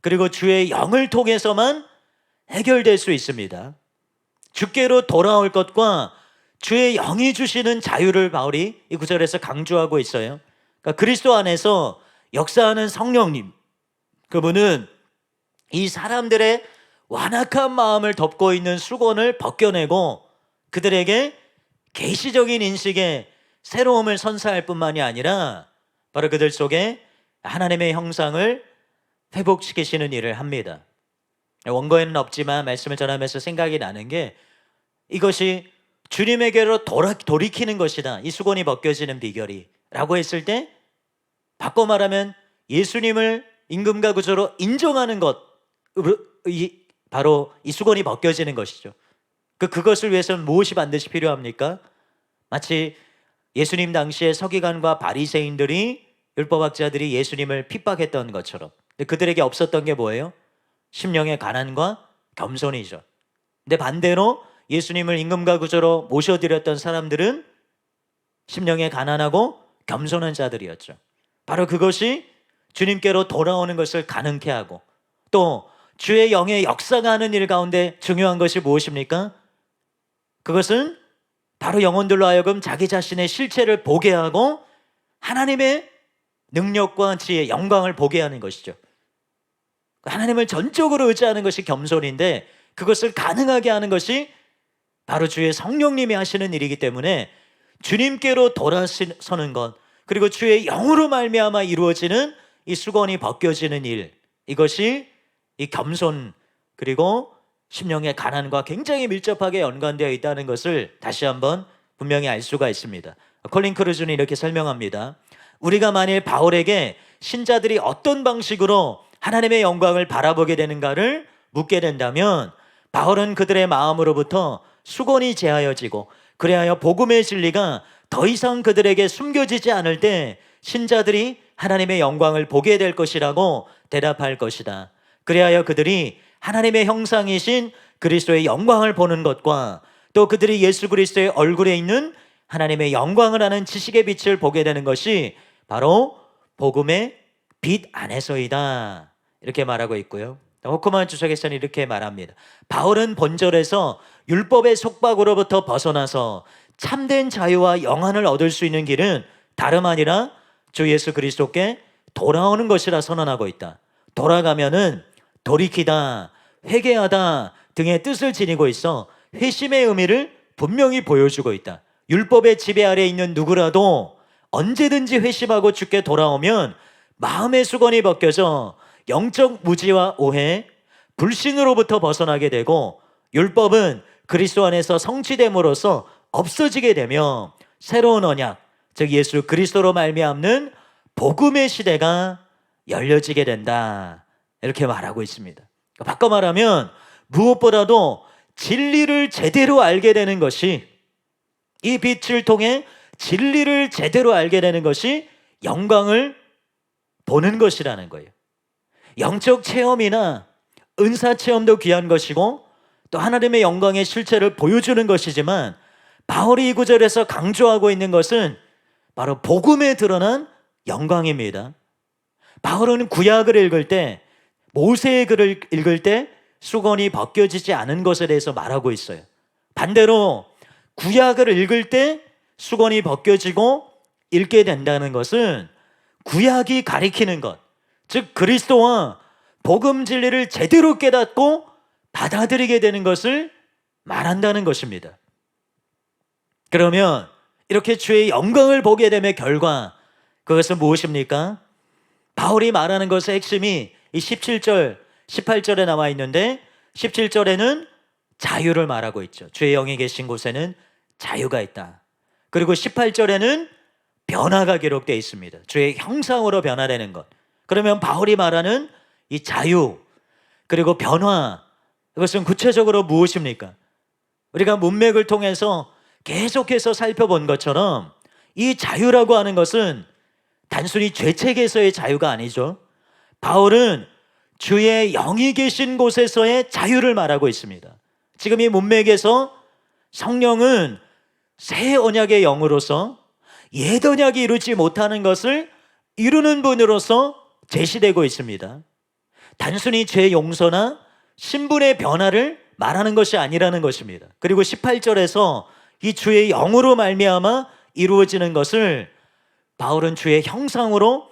그리고 주의 영을 통해서만 해결될 수 있습니다. 주께로 돌아올 것과 주의 영이 주시는 자유를 바울이 이 구절에서 강조하고 있어요. 그러니까 그리스도 안에서 역사하는 성령님, 그분은 이 사람들의 완악한 마음을 덮고 있는 수건을 벗겨내고 그들에게 계시적인 인식의 새로움을 선사할 뿐만이 아니라 바로 그들 속에 하나님의 형상을 회복시키시는 일을 합니다. 원고에는 없지만 말씀을 전하면서 생각이 나는 게, 이것이 주님에게로 돌이키는 것이다, 이 수건이 벗겨지는 비결이 라고 했을 때, 바꿔 말하면 예수님을 임금과 구주로 인정하는 것, 바로 이 수건이 벗겨지는 것이죠. 그것을 위해서는 무엇이 반드시 필요합니까? 마치 예수님 당시에 서기관과 바리새인들이, 율법학자들이 예수님을 핍박했던 것처럼, 그들에게 없었던 게 뭐예요? 심령의 가난과 겸손이죠. 근데 반대로 예수님을 임금과 구주로 모셔드렸던 사람들은 심령의 가난하고 겸손한 자들이었죠. 바로 그것이 주님께로 돌아오는 것을 가능케 하고, 또 주의 영의 역사가 하는 일 가운데 중요한 것이 무엇입니까? 그것은 바로 영혼들로 하여금 자기 자신의 실체를 보게 하고 하나님의 능력과 지혜, 영광을 보게 하는 것이죠. 하나님을 전적으로 의지하는 것이 겸손인데, 그것을 가능하게 하는 것이 바로 주의 성령님이 하시는 일이기 때문에 주님께로 돌아서는 것, 그리고 주의 영으로 말미암아 이루어지는 이 수건이 벗겨지는 일, 이것이 이 겸손 그리고 심령의 가난과 굉장히 밀접하게 연관되어 있다는 것을 다시 한번 분명히 알 수가 있습니다. 콜린 크루즈는 이렇게 설명합니다. 우리가 만일 바울에게 신자들이 어떤 방식으로 하나님의 영광을 바라보게 되는가를 묻게 된다면, 바울은 그들의 마음으로부터 수건이 제하여지고 그래야 복음의 진리가 더 이상 그들에게 숨겨지지 않을 때 신자들이 하나님의 영광을 보게 될 것이라고 대답할 것이다. 그래야 그들이 하나님의 형상이신 그리스도의 영광을 보는 것과 또 그들이 예수 그리스도의 얼굴에 있는 하나님의 영광을 아는 지식의 빛을 보게 되는 것이 바로 복음의 빛 안에서이다, 이렇게 말하고 있고요. 호크만 주석에서는 이렇게 말합니다. 바울은 본절에서 율법의 속박으로부터 벗어나서 참된 자유와 영안을 얻을 수 있는 길은 다름 아니라 주 예수 그리스도께 돌아오는 것이라 선언하고 있다. 돌아가면은 돌이키다, 회개하다 등의 뜻을 지니고 있어 회심의 의미를 분명히 보여주고 있다. 율법의 지배 아래 있는 누구라도 언제든지 회심하고 주께 돌아오면 마음의 수건이 벗겨져 영적 무지와 오해, 불신으로부터 벗어나게 되고, 율법은 그리스도 안에서 성취됨으로써 없어지게 되며 새로운 언약, 즉 예수 그리스도로 말미암는 복음의 시대가 열려지게 된다. 이렇게 말하고 있습니다. 바꿔 말하면 무엇보다도 진리를 제대로 알게 되는 것이, 이 빛을 통해 진리를 제대로 알게 되는 것이 영광을 보는 것이라는 거예요. 영적 체험이나 은사 체험도 귀한 것이고 또 하나님의 영광의 실체를 보여주는 것이지만, 바울이 이 구절에서 강조하고 있는 것은 바로 복음에 드러난 영광입니다. 바울은 구약을 읽을 때, 모세의 글을 읽을 때 수건이 벗겨지지 않은 것에 대해서 말하고 있어요. 반대로 구약을 읽을 때 수건이 벗겨지고 읽게 된다는 것은 구약이 가리키는 것, 즉 그리스도와 복음 진리를 제대로 깨닫고 받아들이게 되는 것을 말한다는 것입니다. 그러면 이렇게 주의 영광을 보게 됨의 결과, 그것은 무엇입니까? 바울이 말하는 것의 핵심이 이 17절, 18절에 나와 있는데, 17절에는 자유를 말하고 있죠. 주의 영이 계신 곳에는 자유가 있다. 그리고 18절에는 변화가 기록되어 있습니다. 주의 형상으로 변화되는 것. 그러면 바울이 말하는 이 자유 그리고 변화, 이것은 구체적으로 무엇입니까? 우리가 문맥을 통해서 계속해서 살펴본 것처럼 이 자유라고 하는 것은 단순히 죄책에서의 자유가 아니죠. 바울은 주의 영이 계신 곳에서의 자유를 말하고 있습니다. 지금 이 문맥에서 성령은 새 언약의 영으로서 옛 언약이 이루지 못하는 것을 이루는 분으로서 제시되고 있습니다. 단순히 죄 용서나 신분의 변화를 말하는 것이 아니라는 것입니다. 그리고 18절에서 이 주의 영으로 말미암아 이루어지는 것을 바울은 주의 형상으로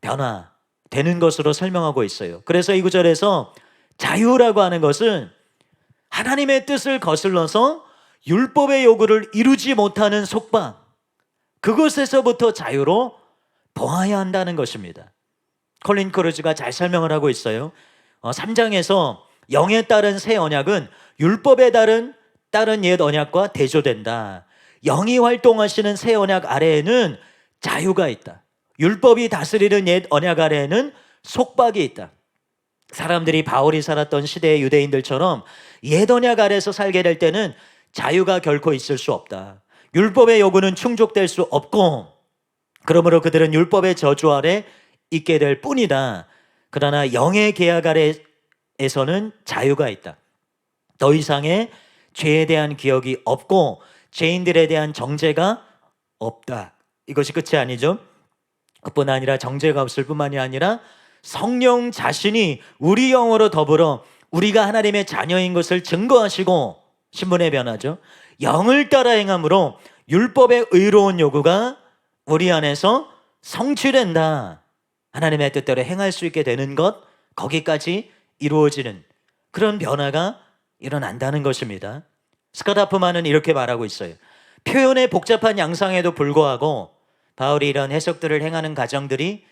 변화되는 것으로 설명하고 있어요. 그래서 이 구절에서 자유라고 하는 것은 하나님의 뜻을 거슬러서 율법의 요구를 이루지 못하는 속박, 그것에서부터 자유로 보아야 한다는 것입니다. 콜린 크루즈가 잘 설명을 하고 있어요. 3장에서 영에 따른 새 언약은 율법에 따른 옛 언약과 대조된다. 영이 활동하시는 새 언약 아래에는 자유가 있다. 율법이 다스리는 옛 언약 아래에는 속박이 있다. 사람들이 바울이 살았던 시대의 유대인들처럼 옛 언약 아래에서 살게 될 때는 자유가 결코 있을 수 없다. 율법의 요구는 충족될 수 없고, 그러므로 그들은 율법의 저주 아래 있게 될 뿐이다. 그러나 영의 계약 아래에서는 자유가 있다. 더 이상의 죄에 대한 기억이 없고 죄인들에 대한 정죄가 없다. 이것이 끝이 아니죠. 그뿐 아니라 정죄가 없을 뿐만이 아니라 성령 자신이 우리 영으로 더불어 우리가 하나님의 자녀인 것을 증거하시고, 신분의 변화죠. 영을 따라 행함으로 율법의 의로운 요구가 우리 안에서 성취된다. 하나님의 뜻대로 행할 수 있게 되는 것, 거기까지 이루어지는 그런 변화가 일어난다는 것입니다. 스캇 하프만은 이렇게 말하고 있어요. 표현의 복잡한 양상에도 불구하고 바울이 이런 해석들을 행하는 과정들이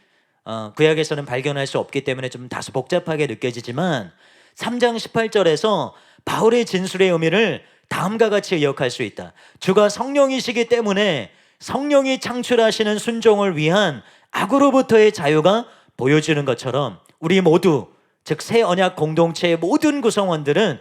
구약에서는 발견할 수 없기 때문에 좀 다소 복잡하게 느껴지지만 3장 18절에서 바울의 진술의 의미를 다음과 같이 의역할 수 있다. 주가 성령이시기 때문에 성령이 창출하시는 순종을 위한 악으로부터의 자유가 보여지는 것처럼 우리 모두, 즉 새 언약 공동체의 모든 구성원들은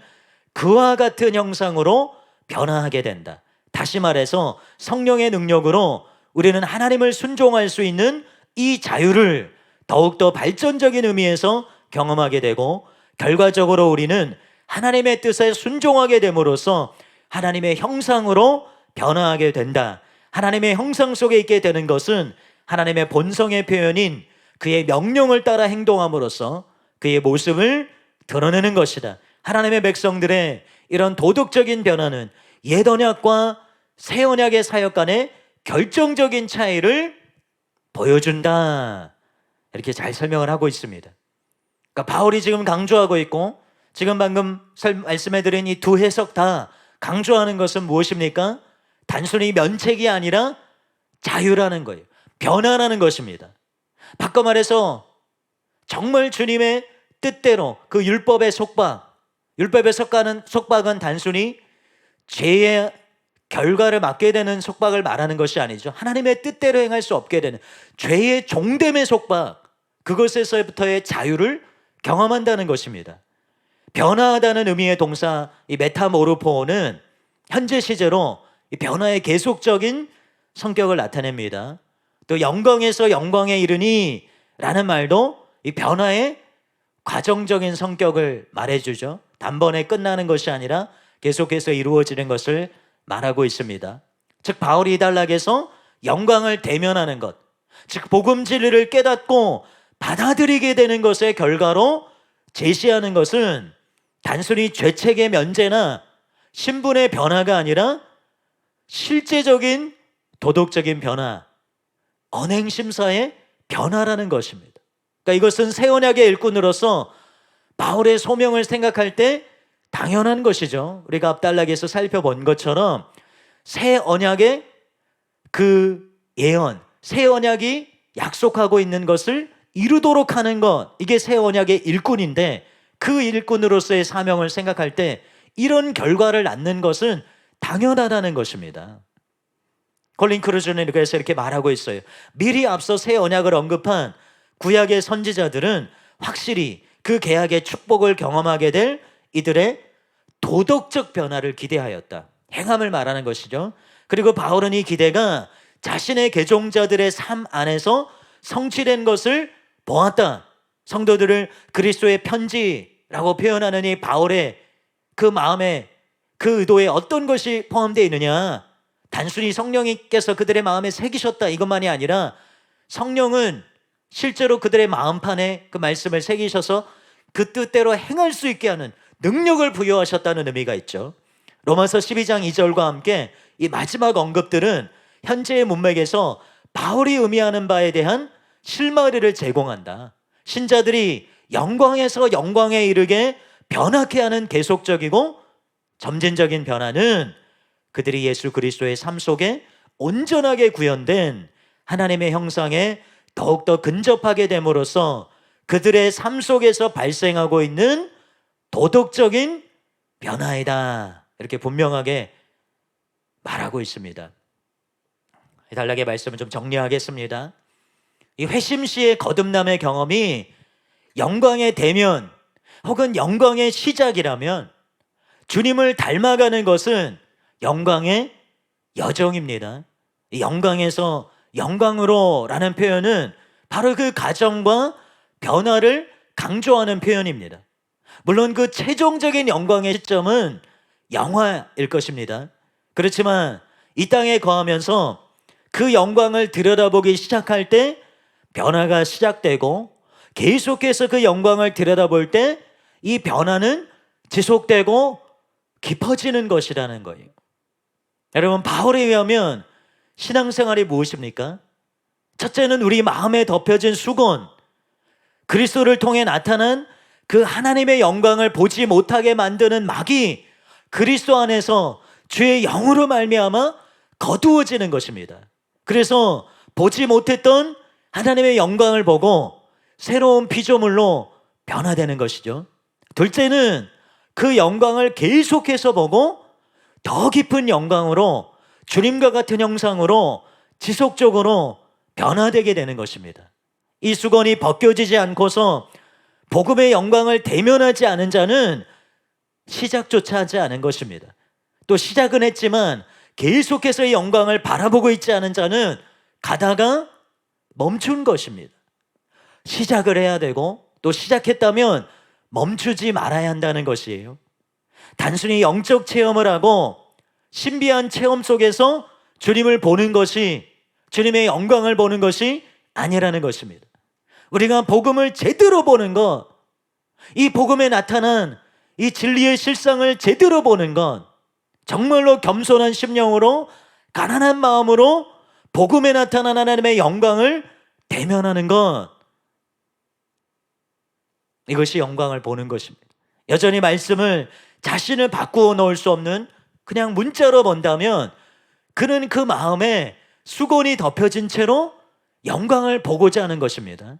그와 같은 형상으로 변화하게 된다. 다시 말해서 성령의 능력으로 우리는 하나님을 순종할 수 있는 이 자유를 더욱더 발전적인 의미에서 경험하게 되고, 결과적으로 우리는 하나님의 뜻에 순종하게 됨으로써 하나님의 형상으로 변화하게 된다. 하나님의 형상 속에 있게 되는 것은 하나님의 본성의 표현인 그의 명령을 따라 행동함으로써 그의 모습을 드러내는 것이다. 하나님의 백성들의 이런 도덕적인 변화는 옛 언약과 새 언약의 사역 간의 결정적인 차이를 보여준다. 이렇게 잘 설명을 하고 있습니다. 그러니까 바울이 지금 강조하고 있고, 지금 방금 말씀해드린 이 두 해석 다 강조하는 것은 무엇입니까? 단순히 면책이 아니라 자유라는 거예요. 변화라는 것입니다. 바꿔 말해서 정말 주님의 뜻대로 그 율법의 율법의 속박은 단순히 죄의 결과를 맞게 되는 속박을 말하는 것이 아니죠. 하나님의 뜻대로 행할 수 없게 되는 죄의 종됨의 속박, 그것에서부터의 자유를 경험한다는 것입니다. 변화하다는 의미의 동사 이 메타모르포는 현재 시제로 이 변화의 계속적인 성격을 나타냅니다. 또 영광에서 영광에 이르니 라는 말도 이 변화의 과정적인 성격을 말해주죠. 단번에 끝나는 것이 아니라 계속해서 이루어지는 것을 말하고 있습니다. 즉 바울이 이 단락에서 영광을 대면하는 것, 즉 복음 진리를 깨닫고 받아들이게 되는 것의 결과로 제시하는 것은 단순히 죄책의 면제나 신분의 변화가 아니라 실제적인 도덕적인 변화, 언행심사의 변화라는 것입니다. 그러니까 이것은 새 언약의 일꾼으로서 바울의 소명을 생각할 때 당연한 것이죠. 우리가 앞단락에서 살펴본 것처럼 새 언약의 그 예언, 새 언약이 약속하고 있는 것을 이루도록 하는 것, 이게 새 언약의 일꾼인데 그 일꾼으로서의 사명을 생각할 때 이런 결과를 낳는 것은 당연하다는 것입니다. 콜린 크루즈는 그래서 이렇게 말하고 있어요. 미리 앞서 새 언약을 언급한 구약의 선지자들은 확실히 그 계약의 축복을 경험하게 될 이들의 도덕적 변화를 기대하였다. 행함을 말하는 것이죠. 그리고 바울은 이 기대가 자신의 개종자들의 삶 안에서 성취된 것을 보았다. 성도들을 그리스도의 편지라고 표현하는 이 바울의 그 마음에 그 의도에 어떤 것이 포함되어 있느냐? 단순히 성령님께서 그들의 마음에 새기셨다 이것만이 아니라 성령은 실제로 그들의 마음판에 그 말씀을 새기셔서 그 뜻대로 행할 수 있게 하는 능력을 부여하셨다는 의미가 있죠. 로마서 12장 2절과 함께 이 마지막 언급들은 현재의 문맥에서 바울이 의미하는 바에 대한 실마리를 제공한다. 신자들이 영광에서 영광에 이르게 변화케 하는 계속적이고 점진적인 변화는 그들이 예수 그리스도의 삶 속에 온전하게 구현된 하나님의 형상에 더욱더 근접하게 됨으로써 그들의 삶 속에서 발생하고 있는 도덕적인 변화이다. 이렇게 분명하게 말하고 있습니다. 이 단락의 말씀을 좀 정리하겠습니다. 이 회심시의 거듭남의 경험이 영광의 대면 혹은 영광의 시작이라면 주님을 닮아가는 것은 영광의 여정입니다. 영광에서 영광으로 라는 표현은 바로 그 과정과 변화를 강조하는 표현입니다. 물론 그 최종적인 영광의 시점은 영화일 것입니다. 그렇지만 이 땅에 거하면서 그 영광을 들여다보기 시작할 때 변화가 시작되고 계속해서 그 영광을 들여다볼 때 이 변화는 지속되고 깊어지는 것이라는 거예요. 여러분, 바울에 의하면 신앙생활이 무엇입니까? 첫째는 우리 마음에 덮여진 수건, 그리스도를 통해 나타난 그 하나님의 영광을 보지 못하게 만드는 막이 그리스도 안에서 주의 영으로 말미암아 거두어지는 것입니다. 그래서 보지 못했던 하나님의 영광을 보고 새로운 피조물로 변화되는 것이죠. 둘째는 그 영광을 계속해서 보고 더 깊은 영광으로 주님과 같은 형상으로 지속적으로 변화되게 되는 것입니다. 이 수건이 벗겨지지 않고서 복음의 영광을 대면하지 않은 자는 시작조차 하지 않은 것입니다. 또 시작은 했지만 계속해서 이 영광을 바라보고 있지 않은 자는 가다가 멈춘 것입니다. 시작을 해야 되고 또 시작했다면 멈추지 말아야 한다는 것이에요. 단순히 영적 체험을 하고 신비한 체험 속에서 주님을 보는 것이, 주님의 영광을 보는 것이 아니라는 것입니다. 우리가 복음을 제대로 보는 것, 이 복음에 나타난 이 진리의 실상을 제대로 보는 것, 정말로 겸손한 심령으로 가난한 마음으로 복음에 나타난 하나님의 영광을 대면하는 것, 이것이 영광을 보는 것입니다. 여전히 말씀을 자신을 바꾸어 놓을 수 없는 그냥 문자로 본다면 그는 그 마음에 수건이 덮여진 채로 영광을 보고자 하는 것입니다.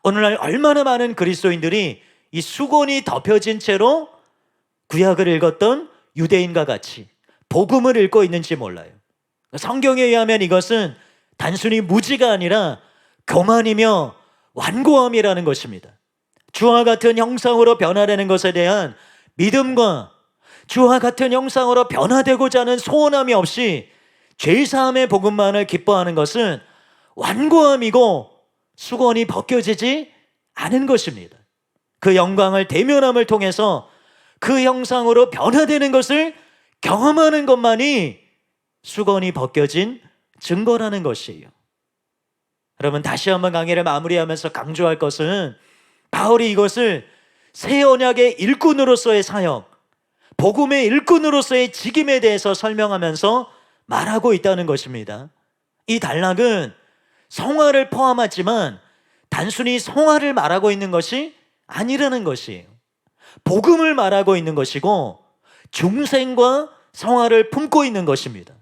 오늘날 얼마나 많은 그리스도인들이 이 수건이 덮여진 채로 구약을 읽었던 유대인과 같이 복음을 읽고 있는지 몰라요. 성경에 의하면 이것은 단순히 무지가 아니라 교만이며 완고함이라는 것입니다. 주와 같은 형상으로 변화되는 것에 대한 믿음과 주와 같은 형상으로 변화되고자 하는 소원함이 없이 죄사함의 복음만을 기뻐하는 것은 완고함이고 수건이 벗겨지지 않은 것입니다. 그 영광을 대면함을 통해서 그 형상으로 변화되는 것을 경험하는 것만이 수건이 벗겨진 증거라는 것이에요. 여러분, 다시 한번 강의를 마무리하면서 강조할 것은 바울이 이것을 새 언약의 일꾼으로서의 사역, 복음의 일꾼으로서의 직임에 대해서 설명하면서 말하고 있다는 것입니다. 이 단락은 성화를 포함하지만 단순히 성화를 말하고 있는 것이 아니라는 것이에요. 복음을 말하고 있는 것이고 중생과 성화를 품고 있는 것입니다.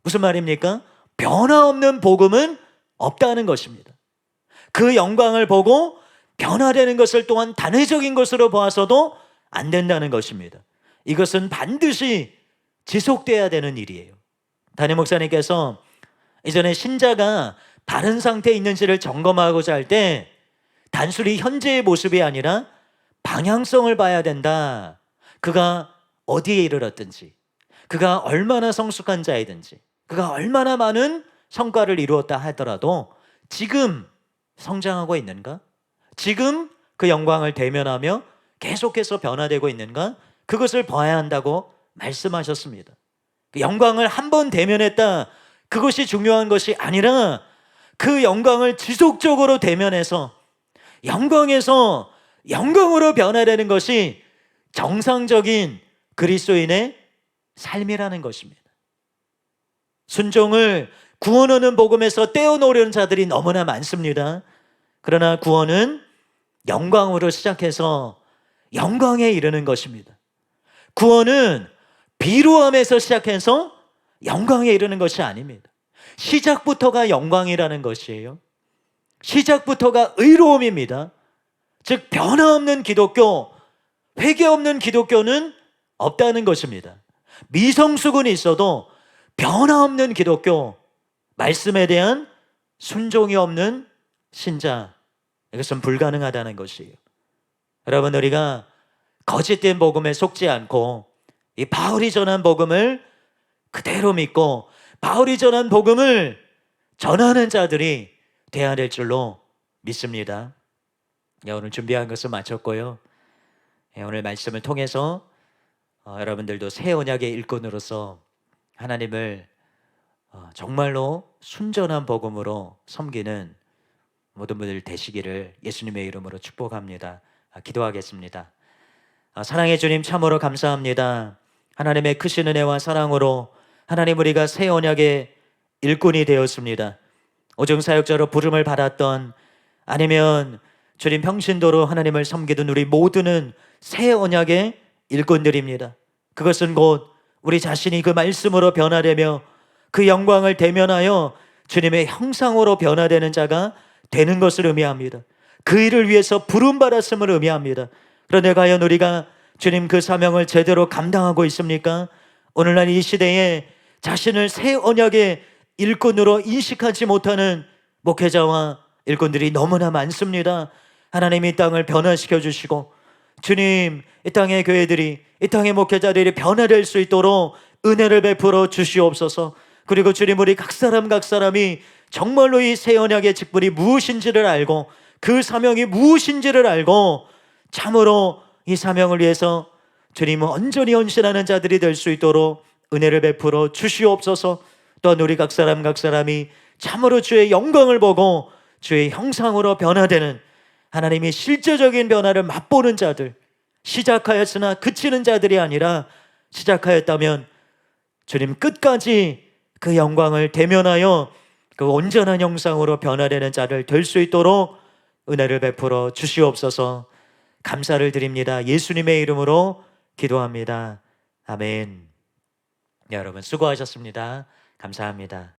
무슨 말입니까? 변화없는 복음은 없다는 것입니다. 그 영광을 보고 변화되는 것을 또한 단회적인 것으로 보아서도 안 된다는 것입니다. 이것은 반드시 지속돼야 되는 일이에요. 담임 목사님께서 이전에 신자가 다른 상태에 있는지를 점검하고자 할 때 단순히 현재의 모습이 아니라 방향성을 봐야 된다. 그가 어디에 이르렀든지, 그가 얼마나 성숙한 자이든지, 그가 얼마나 많은 성과를 이루었다 하더라도 지금 성장하고 있는가? 지금 그 영광을 대면하며 계속해서 변화되고 있는가? 그것을 봐야 한다고 말씀하셨습니다. 그 영광을 한 번 대면했다, 그것이 중요한 것이 아니라 그 영광을 지속적으로 대면해서 영광에서 영광으로 변화되는 것이 정상적인 그리스도인의 삶이라는 것입니다. 순종을 구원하는 복음에서 떼어놓으려는 자들이 너무나 많습니다. 그러나 구원은 영광으로 시작해서 영광에 이르는 것입니다. 구원은 비루함에서 시작해서 영광에 이르는 것이 아닙니다. 시작부터가 영광이라는 것이에요. 시작부터가 의로움입니다. 즉 변화없는 기독교, 회개 없는 기독교는 없다는 것입니다. 미성숙은 있어도 변화없는 기독교, 말씀에 대한 순종이 없는 신자, 이것은 불가능하다는 것이에요. 여러분, 우리가 거짓된 복음에 속지 않고 이 바울이 전한 복음을 그대로 믿고 바울이 전한 복음을 전하는 자들이 되어야 될 줄로 믿습니다. 오늘 준비한 것을 마쳤고요. 오늘 말씀을 통해서 여러분들도 새 언약의 일꾼으로서 하나님을 정말로 순전한 복음으로 섬기는 모든 분들 되시기를 예수님의 이름으로 축복합니다. 기도하겠습니다. 사랑의 주님, 참으로 감사합니다. 하나님의 크신 은혜와 사랑으로 하나님, 우리가 새 언약의 일꾼이 되었습니다. 오정사역자로 부름을 받았던, 아니면 주님 평신도로 하나님을 섬기던 우리 모두는 새 언약의 일꾼들입니다. 그것은 곧 우리 자신이 그 말씀으로 변화되며 그 영광을 대면하여 주님의 형상으로 변화되는 자가 되는 것을 의미합니다. 그 일을 위해서 부름받았음을 의미합니다. 그런데 과연 우리가 주님 그 사명을 제대로 감당하고 있습니까? 오늘날 이 시대에 자신을 새 언약의 일꾼으로 인식하지 못하는 목회자와 일꾼들이 너무나 많습니다. 하나님, 이 땅을 변화시켜 주시고 주님, 이 땅의 교회들이, 이 땅의 목회자들이 변화될 수 있도록 은혜를 베풀어 주시옵소서. 그리고 주님, 우리 각 사람이 정말로 이 새 언약의 직분이 무엇인지를 알고 그 사명이 무엇인지를 알고 참으로 이 사명을 위해서 주님은 온전히 헌신하는 자들이 될 수 있도록 은혜를 베풀어 주시옵소서. 또한 우리 각 사람이 참으로 주의 영광을 보고 주의 형상으로 변화되는, 하나님이 실제적인 변화를 맛보는 자들, 시작하였으나 그치는 자들이 아니라 시작하였다면 주님 끝까지 그 영광을 대면하여 그 온전한 형상으로 변화되는 자를 될 수 있도록 은혜를 베풀어 주시옵소서. 감사를 드립니다. 예수님의 이름으로 기도합니다. 아멘. 여러분 수고하셨습니다. 감사합니다.